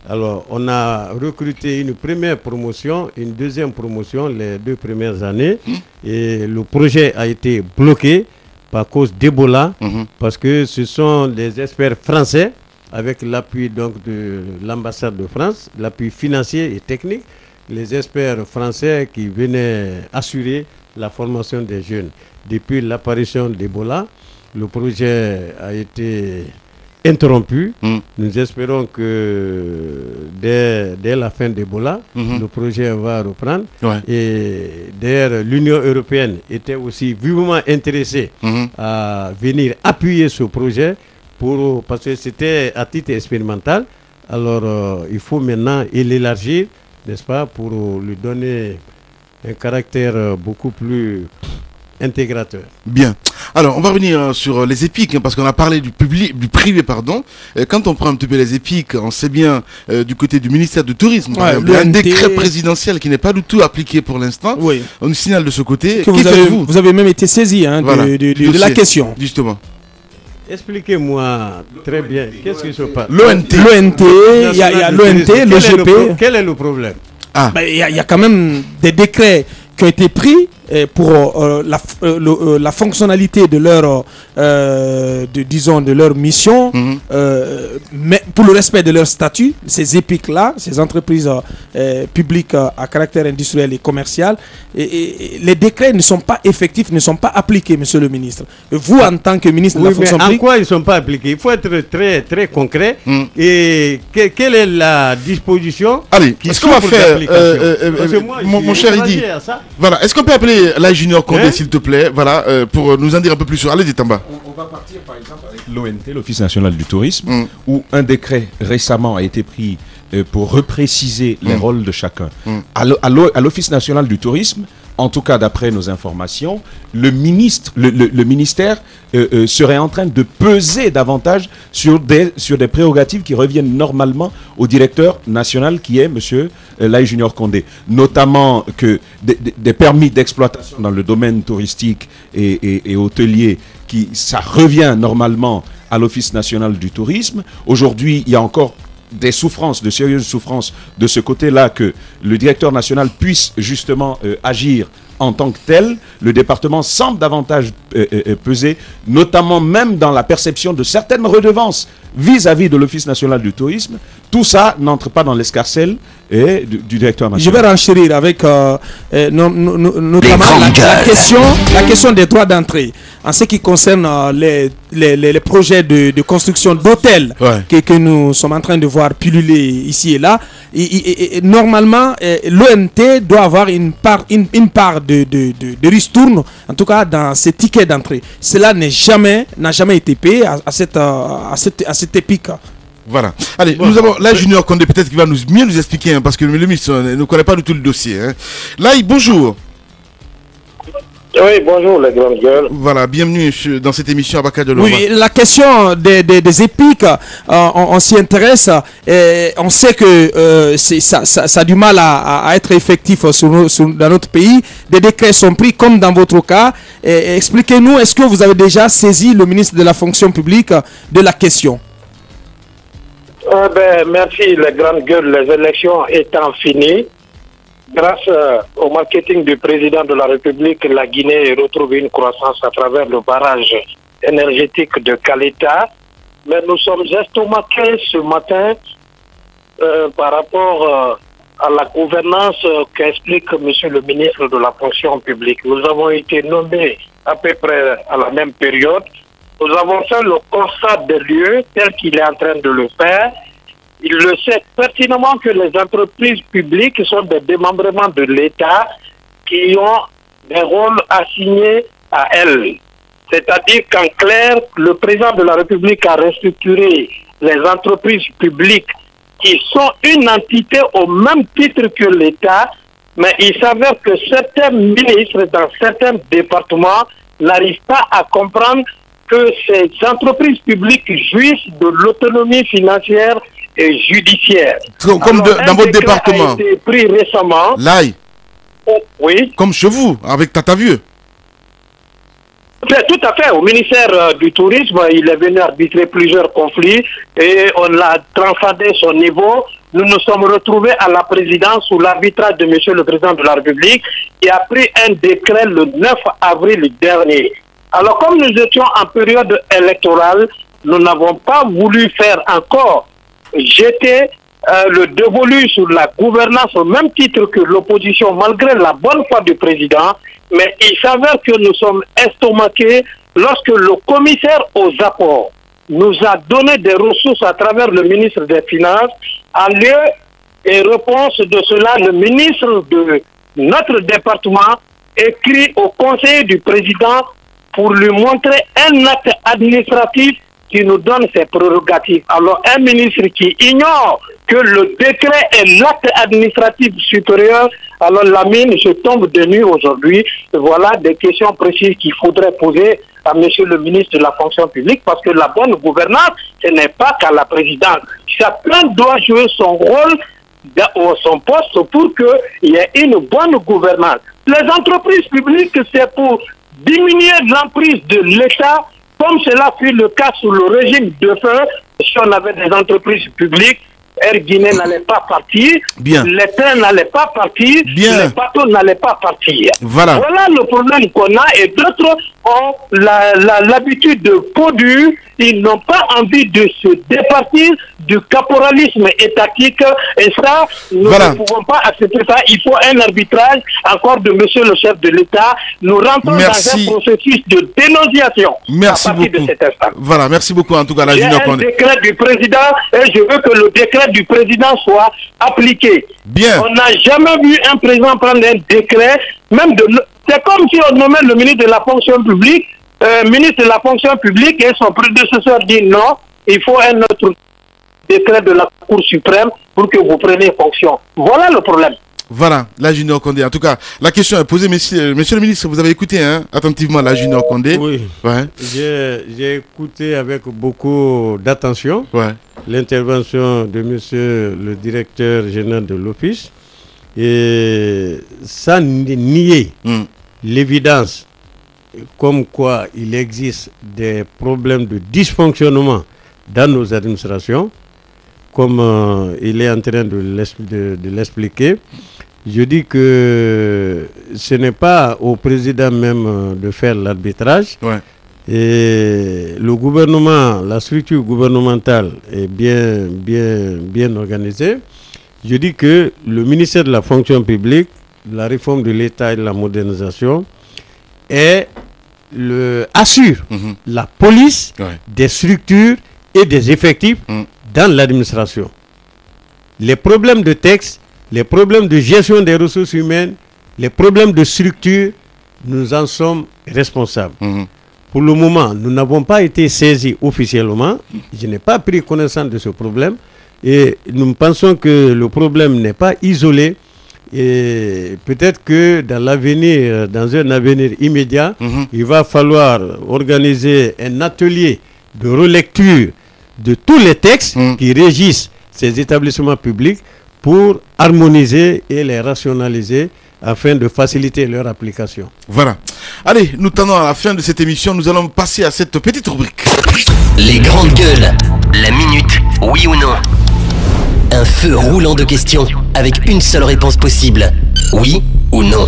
J: Alors, on a recruté une première promotion, une deuxième promotion les 2 premières années et le projet a été bloqué par cause d'Ebola parce que ce sont des experts français avec l'appui donc de l'ambassade de France, l'appui financier et technique, les experts français qui venaient assurer la formation des jeunes. Depuis l'apparition d'Ebola, le projet a été interrompu. Nous espérons que dès la fin d'Ebola, le projet va reprendre. Et d'ailleurs, l'Union européenne était aussi vivement intéressée à venir appuyer ce projet parce que c'était à titre expérimental. Alors, il faut maintenant l'élargir, n'est-ce pas, pour lui donner un caractère beaucoup plus intégrateur.
C: Bien. Alors, on va revenir sur les EPIC, parce qu'on a parlé du privé, pardon. Quand on prend un petit peu les EPIC, on sait bien du côté du ministère du Tourisme, un décret présidentiel qui n'est pas du tout appliqué pour l'instant. On nous signale de ce côté.
H: Vous avez même été saisi de la question.
C: Justement.
J: Expliquez-moi très bien, qu'est-ce qui se passe?
H: L'ONT, il y a l'ONT, le GP.
J: Quel est le problème?
H: Il y a quand même des décrets qui ont été pris pour la fonctionnalité de leur, de leur mission, mais pour le respect de leur statut, ces EPIC-là, ces entreprises publiques à caractère industriel et commercial, et les décrets ne sont pas effectifs, ne sont pas appliqués, monsieur le ministre. Et vous, en tant que ministre de la fonction publique...
J: En quoi ils ne sont pas appliqués? Il faut être très, très concret. Et quelle est la disposition?
C: Allez, est-ce qu'on va faire, mon cher Idi, voilà, est-ce qu'on peut appeler la Junior Condé, s'il te plaît, voilà, pour nous en dire un peu plus sur... Allez, Tamba.
E: On va partir, par exemple, avec l'ONT, l'Office national du tourisme, où un décret récemment a été pris pour repréciser les rôles de chacun. À l'Office national du tourisme, en tout cas d'après nos informations, le ministère serait en train de peser davantage sur des prérogatives qui reviennent normalement au directeur national qui est M. Laye Junior Condé. Notamment que des permis d'exploitation dans le domaine touristique et hôtelier, ça revient normalement à l'Office national du tourisme. Aujourd'hui, il y a encore des souffrances, de sérieuses souffrances de ce côté-là, que le directeur national puisse justement agir en tant que tel. Le département semble davantage peser, notamment même dans la perception de certaines redevances vis-à-vis de l'Office national du tourisme. Tout ça n'entre pas dans l'escarcelle du directeur national.
H: Je vais renchérir avec notamment la question des droits d'entrée. En ce qui concerne les projets de construction d'hôtels que nous sommes en train de voir pulluler ici et là, normalement, l'ONT doit avoir une part de ristourne, en tout cas dans ces tickets d'entrée. Cela n'a jamais été payé à cette épique.
C: Voilà. Allez, nous avons la Junior Condé, peut-être qu'il va mieux nous expliquer, hein, parce que le ministre ne connaît pas du tout le dossier. Hein. Là, bonjour.
N: Oui, bonjour les grandes gueules.
C: Voilà, bienvenue dans cette émission à Baka de Loma.
H: Oui, la question des épiques, on s'y intéresse. On sait que ça a du mal à être effectif dans notre pays. Des décrets sont pris comme dans votre cas. Expliquez-nous, est-ce que vous avez déjà saisi le ministre de la fonction publique de la question?
N: Merci les grandes gueules. Les élections étant finies, grâce au marketing du président de la République, la Guinée retrouve une croissance à travers le barrage énergétique de Caleta. Mais nous sommes estomaqués ce matin par rapport à la gouvernance qu'explique monsieur le ministre de la fonction publique. Nous avons été nommés à peu près à la même période. Nous avons fait le constat des lieux tel qu'il est en train de le faire. Il le sait pertinemment que les entreprises publiques sont des démembrements de l'État qui ont des rôles assignés à elles. C'est-à-dire qu'en clair, le président de la République a restructuré les entreprises publiques qui sont une entité au même titre que l'État, mais il s'avère que certains ministres dans certains départements n'arrivent pas à comprendre que ces entreprises publiques jouissent de l'autonomie financière et judiciaire.
C: Comme dans votre département.
N: A été pris récemment.
C: Là.
N: Oui.
C: Comme chez vous, avec Tata Vieux.
N: Tout à fait. Au ministère du Tourisme, il est venu arbitrer plusieurs conflits et on a transcendé son niveau. Nous nous sommes retrouvés à la présidence sous l'arbitrage de monsieur le président de la République qui a pris un décret le 9 avril dernier. Alors, comme nous étions en période électorale, nous n'avons pas voulu faire encore jeter le dévolu sur la gouvernance au même titre que l'opposition, malgré la bonne foi du président. Mais il s'avère que nous sommes estomaqués lorsque le commissaire aux apports nous a donné des ressources à travers le ministre des Finances. En lieu et réponse de cela, le ministre de notre département écrit au conseiller du président pour lui montrer un acte administratif qui nous donne ses prérogatives. Alors, un ministre qui ignore que le décret est l'acte administratif supérieur, alors la mine se tombe de nuit aujourd'hui. Voilà des questions précises qu'il faudrait poser à monsieur le ministre de la fonction publique, parce que la bonne gouvernance, ce n'est pas qu'à la présidence. Chacun doit jouer son rôle, son poste, pour qu'il y ait une bonne gouvernance. Les entreprises publiques, c'est pour diminuer l'emprise de l'État, comme cela fut le cas sous le régime de feu, si on avait des entreprises publiques, Air Guinée n'allait pas partir, les trains n'allaient pas partir, les bateaux n'allaient pas partir. Voilà le problème qu'on a, et d'autres ont l'habitude de produire. Ils n'ont pas envie de se départir du caporalisme étatique, et ça, nous ne pouvons pas accepter ça. Il faut un arbitrage encore de monsieur le chef de l'État. Nous rentrons dans un processus de dénonciation à partir de cet instant.
C: Voilà, merci beaucoup en tout cas.
N: J'ai un décret du président et je veux que le décret du président soit appliqué. On n'a jamais vu un président prendre un décret, même de... C'est comme si on nommait le ministre de la fonction publique, ministre de la fonction publique, et son prédécesseur dit non, il faut un autre décret de la Cour suprême pour que vous preniez fonction. Voilà le problème.
C: Voilà, la Junior Condé. En tout cas, la question est posée, monsieur le ministre, vous avez écouté attentivement la Junior Condé.
J: Oui, j'ai écouté avec beaucoup d'attention l'intervention de monsieur le directeur général de l'office, et sans nier l'évidence comme quoi il existe des problèmes de dysfonctionnement dans nos administrations, comme il est en train de l'expliquer. Je dis que ce n'est pas au président même de faire l'arbitrage. Et le gouvernement, la structure gouvernementale est bien organisée. Je dis que le ministère de la fonction publique, la réforme de l'État et de la modernisation assure la police des structures et des effectifs dans l'administration. Les problèmes de texte, les problèmes de gestion des ressources humaines, les problèmes de structure, nous en sommes responsables. Pour le moment, nous n'avons pas été saisis officiellement. Je n'ai pas pris connaissance de ce problème. Et nous pensons que le problème n'est pas isolé. Et peut-être que dans l'avenir, dans un avenir immédiat, il va falloir organiser un atelier de relecture de tous les textes qui régissent ces établissements publics pour harmoniser et les rationaliser afin de faciliter leur application.
C: Voilà. Allez, nous tendons à la fin de cette émission. Nous allons passer à cette petite rubrique.
I: Les grandes gueules. La minute, oui ou non. Un feu roulant de questions avec une seule réponse possible. Oui ou non.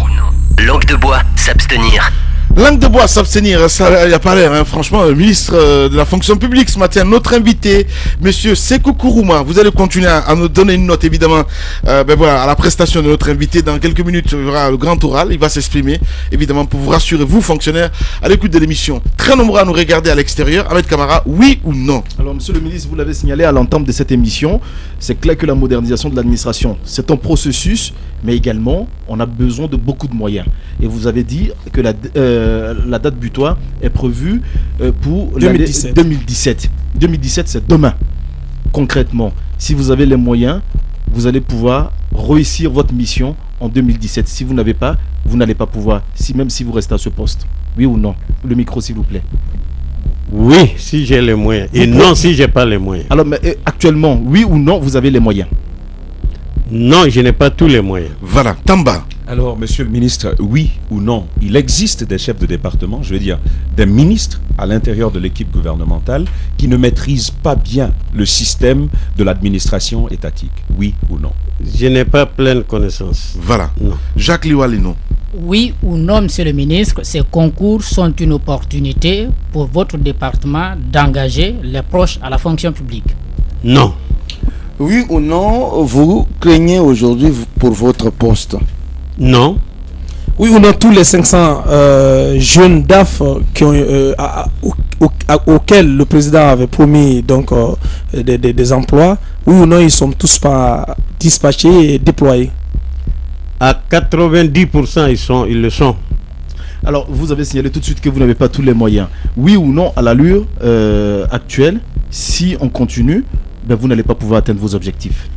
I: Langue de bois, s'abstenir.
C: Langue de bois, s'abstenir, ça n'y a pas l'air, franchement, le ministre de la fonction publique ce matin, notre invité, monsieur Sékou Kourouma. Vous allez continuer à nous donner une note, évidemment, voilà, à la prestation de notre invité. Dans quelques minutes, il y aura le grand oral, il va s'exprimer, évidemment, pour vous rassurer, vous, fonctionnaires, à l'écoute de l'émission. Très nombreux à nous regarder à l'extérieur. Ahmed Camara, oui ou non?
D: Alors, monsieur le ministre, vous l'avez signalé à l'entame de cette émission, c'est clair que la modernisation de l'administration, c'est un processus, mais également, on a besoin de beaucoup de moyens. Et vous avez dit que la date butoir est prévue pour 2017. 2017, c'est demain. Concrètement, si vous avez les moyens, vous allez pouvoir réussir votre mission en 2017. Si vous n'avez pas, vous n'allez pas pouvoir, même si vous restez à ce poste. Oui ou non? Le micro, s'il vous plaît.
J: Oui, si j'ai les moyens. Et non, si j'ai pas les moyens.
D: Alors, mais actuellement, oui ou non, vous avez les moyens?
J: Non, je n'ai pas tous les moyens.
C: Voilà, Tamba.
E: Alors, monsieur le ministre, oui ou non, il existe des chefs de département, je veux dire, des ministres à l'intérieur de l'équipe gouvernementale qui ne maîtrisent pas bien le système de l'administration étatique. Oui ou non?
J: Je n'ai pas pleine connaissance.
C: Voilà.
J: Non.
C: Jacques Liwali, non.
G: Oui ou non, monsieur le ministre, ces concours sont une opportunité pour votre département d'engager les proches à la fonction publique?
J: Non.
F: Oui ou non, vous craignez aujourd'hui pour votre poste?
J: Non.
H: Oui ou non, tous les 500 jeunes DAF qui ont, auxquels le président avait promis donc, des emplois, oui ou non, ils ne sont tous pas dispatchés et déployés?
J: À 90%, ils le sont.
D: Alors, vous avez signalé tout de suite que vous n'avez pas tous les moyens. Oui ou non, à l'allure actuelle, si on continue, ben vous n'allez pas pouvoir atteindre vos objectifs?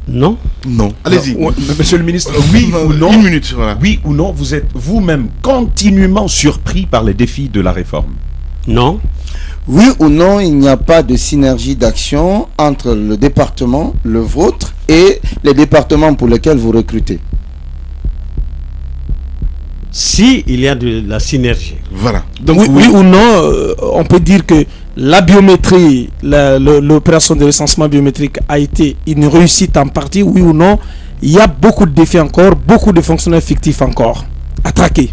J: Non.
C: Non. Allez-y.
E: Monsieur le ministre, oui ou non?
C: Une minute, voilà.
E: Oui ou non, vous êtes vous-même continuellement surpris par les défis de la réforme?
J: Non.
F: Oui ou non, il n'y a pas de synergie d'action entre le département, le vôtre, et les départements pour lesquels vous recrutez?
J: si il y a de la synergie.
C: Voilà.
H: Donc oui ou non, on peut dire que la biométrie, l'opération de recensement biométrique a été une réussite en partie, oui ou non. Il y a beaucoup de défis encore, beaucoup de fonctionnaires fictifs encore à traquer.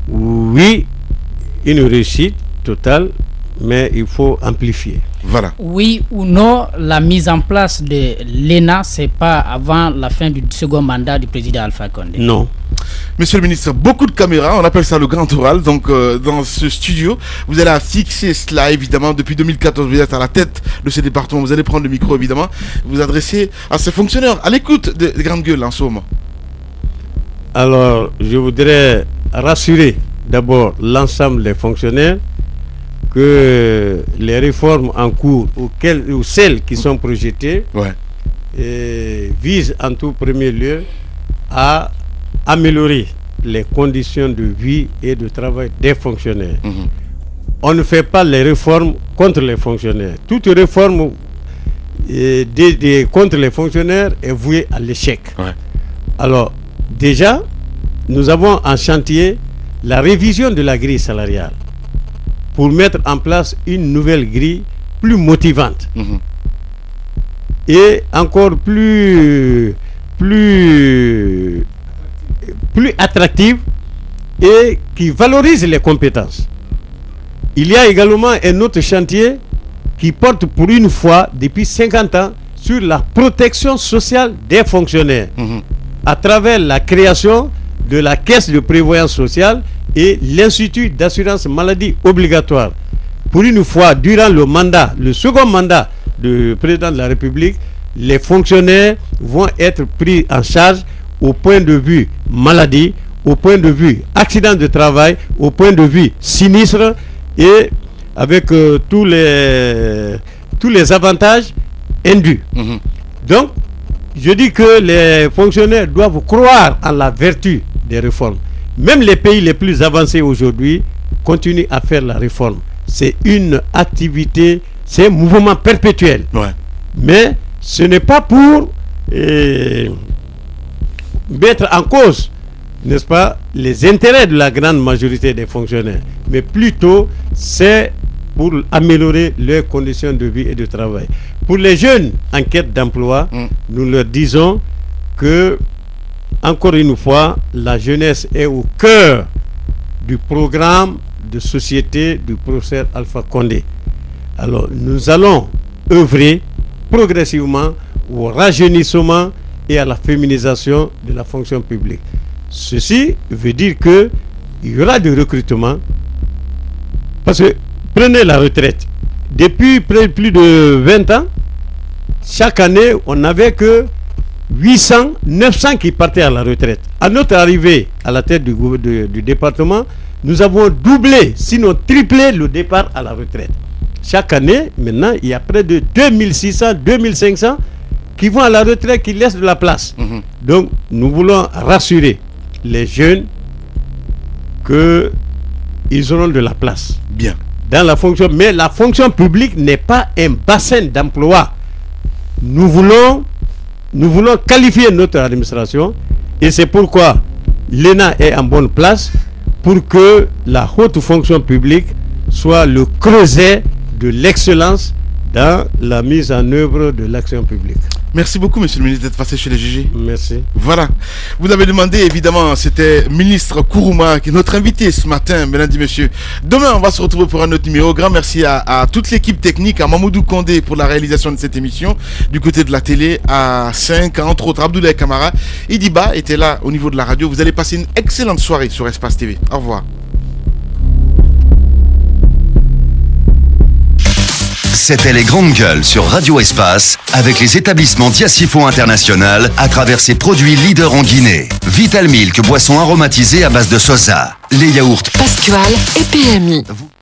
J: Oui, une réussite totale, mais il faut amplifier.
C: Voilà.
G: Oui ou non, la mise en place de l'ENA, c'est pas avant la fin du second mandat du président Alpha Condé?
J: Non.
C: Monsieur le ministre, beaucoup de caméras, on appelle ça le grand oral. Donc dans ce studio, vous allez fixer cela évidemment. Depuis 2014, vous êtes à la tête de ce département. Vous allez prendre le micro évidemment, vous adresser à ces fonctionnaires à l'écoute des grandes gueules en ce moment.
J: Alors, je voudrais rassurer d'abord l'ensemble des fonctionnaires que les réformes en cours ou celles qui sont projetées visent en tout premier lieu à améliorer les conditions de vie et de travail des fonctionnaires. On ne fait pas les réformes contre les fonctionnaires. Toute réforme contre les fonctionnaires est vouée à l'échec. Alors, déjà, nous avons en chantier la révision de la grille salariale pour mettre en place une nouvelle grille plus motivante et encore plus attractive et qui valorise les compétences. Il y a également un autre chantier qui porte pour une fois depuis 50 ans sur la protection sociale des fonctionnaires à travers la création de la caisse de prévoyance sociale et l'Institut d'assurance maladie obligatoire. Pour une fois, durant le second mandat du président de la République, les fonctionnaires vont être pris en charge au point de vue maladie, au point de vue accident de travail, au point de vue sinistre et avec tous les avantages indus. Donc, je dis que les fonctionnaires doivent croire en la vertu des réformes. Même les pays les plus avancés aujourd'hui continuent à faire la réforme. C'est une activité, c'est un mouvement perpétuel. Mais ce n'est pas pour mettre en cause, n'est-ce pas, les intérêts de la grande majorité des fonctionnaires, mais plutôt c'est pour améliorer leurs conditions de vie et de travail. Pour les jeunes en quête d'emploi, nous leur disons que, encore une fois, la jeunesse est au cœur du programme de société du professeur Alpha Condé. Alors, nous allons œuvrer progressivement au rajeunissement et à la féminisation de la fonction publique. Ceci veut dire qu'il y aura du recrutement. Parce que, prenez la retraite. Depuis plus de 20 ans, chaque année, on n'avait que 800, 900 qui partaient à la retraite. À notre arrivée à la tête du département, nous avons doublé, sinon triplé le départ à la retraite. Chaque année, maintenant, il y a près de 2600, 2500 qui vont à la retraite, qui laissent de la place. Donc, nous voulons rassurer les jeunes qu'ils auront de la place.
C: Bien.
J: Dans la fonction, mais la fonction publique n'est pas un bassin d'emploi. Nous voulons qualifier notre administration et c'est pourquoi l'ENA est en bonne place pour que la haute fonction publique soit le creuset de l'excellence dans la mise en œuvre de l'action publique.
C: Merci beaucoup, monsieur le ministre, d'être passé chez les GG.
J: Merci.
C: Voilà. Vous avez demandé, évidemment, c'était ministre Kourouma qui est notre invité ce matin, mesdames et messieurs. Demain, on va se retrouver pour un autre numéro. Grand merci à toute l'équipe technique, à Mamoudou Kondé pour la réalisation de cette émission. Du côté de la télé, à 5, entre autres, Abdoulaye Kamara. Idiba était là au niveau de la radio. Vous allez passer une excellente soirée sur Espace TV. Au revoir.
A: C'était les grandes gueules sur Radio Espace avec les établissements Diacifo International à travers ses produits leaders en Guinée. Vital Milk, boisson aromatisée à base de soja. Les yaourts
O: Pascual et PMI.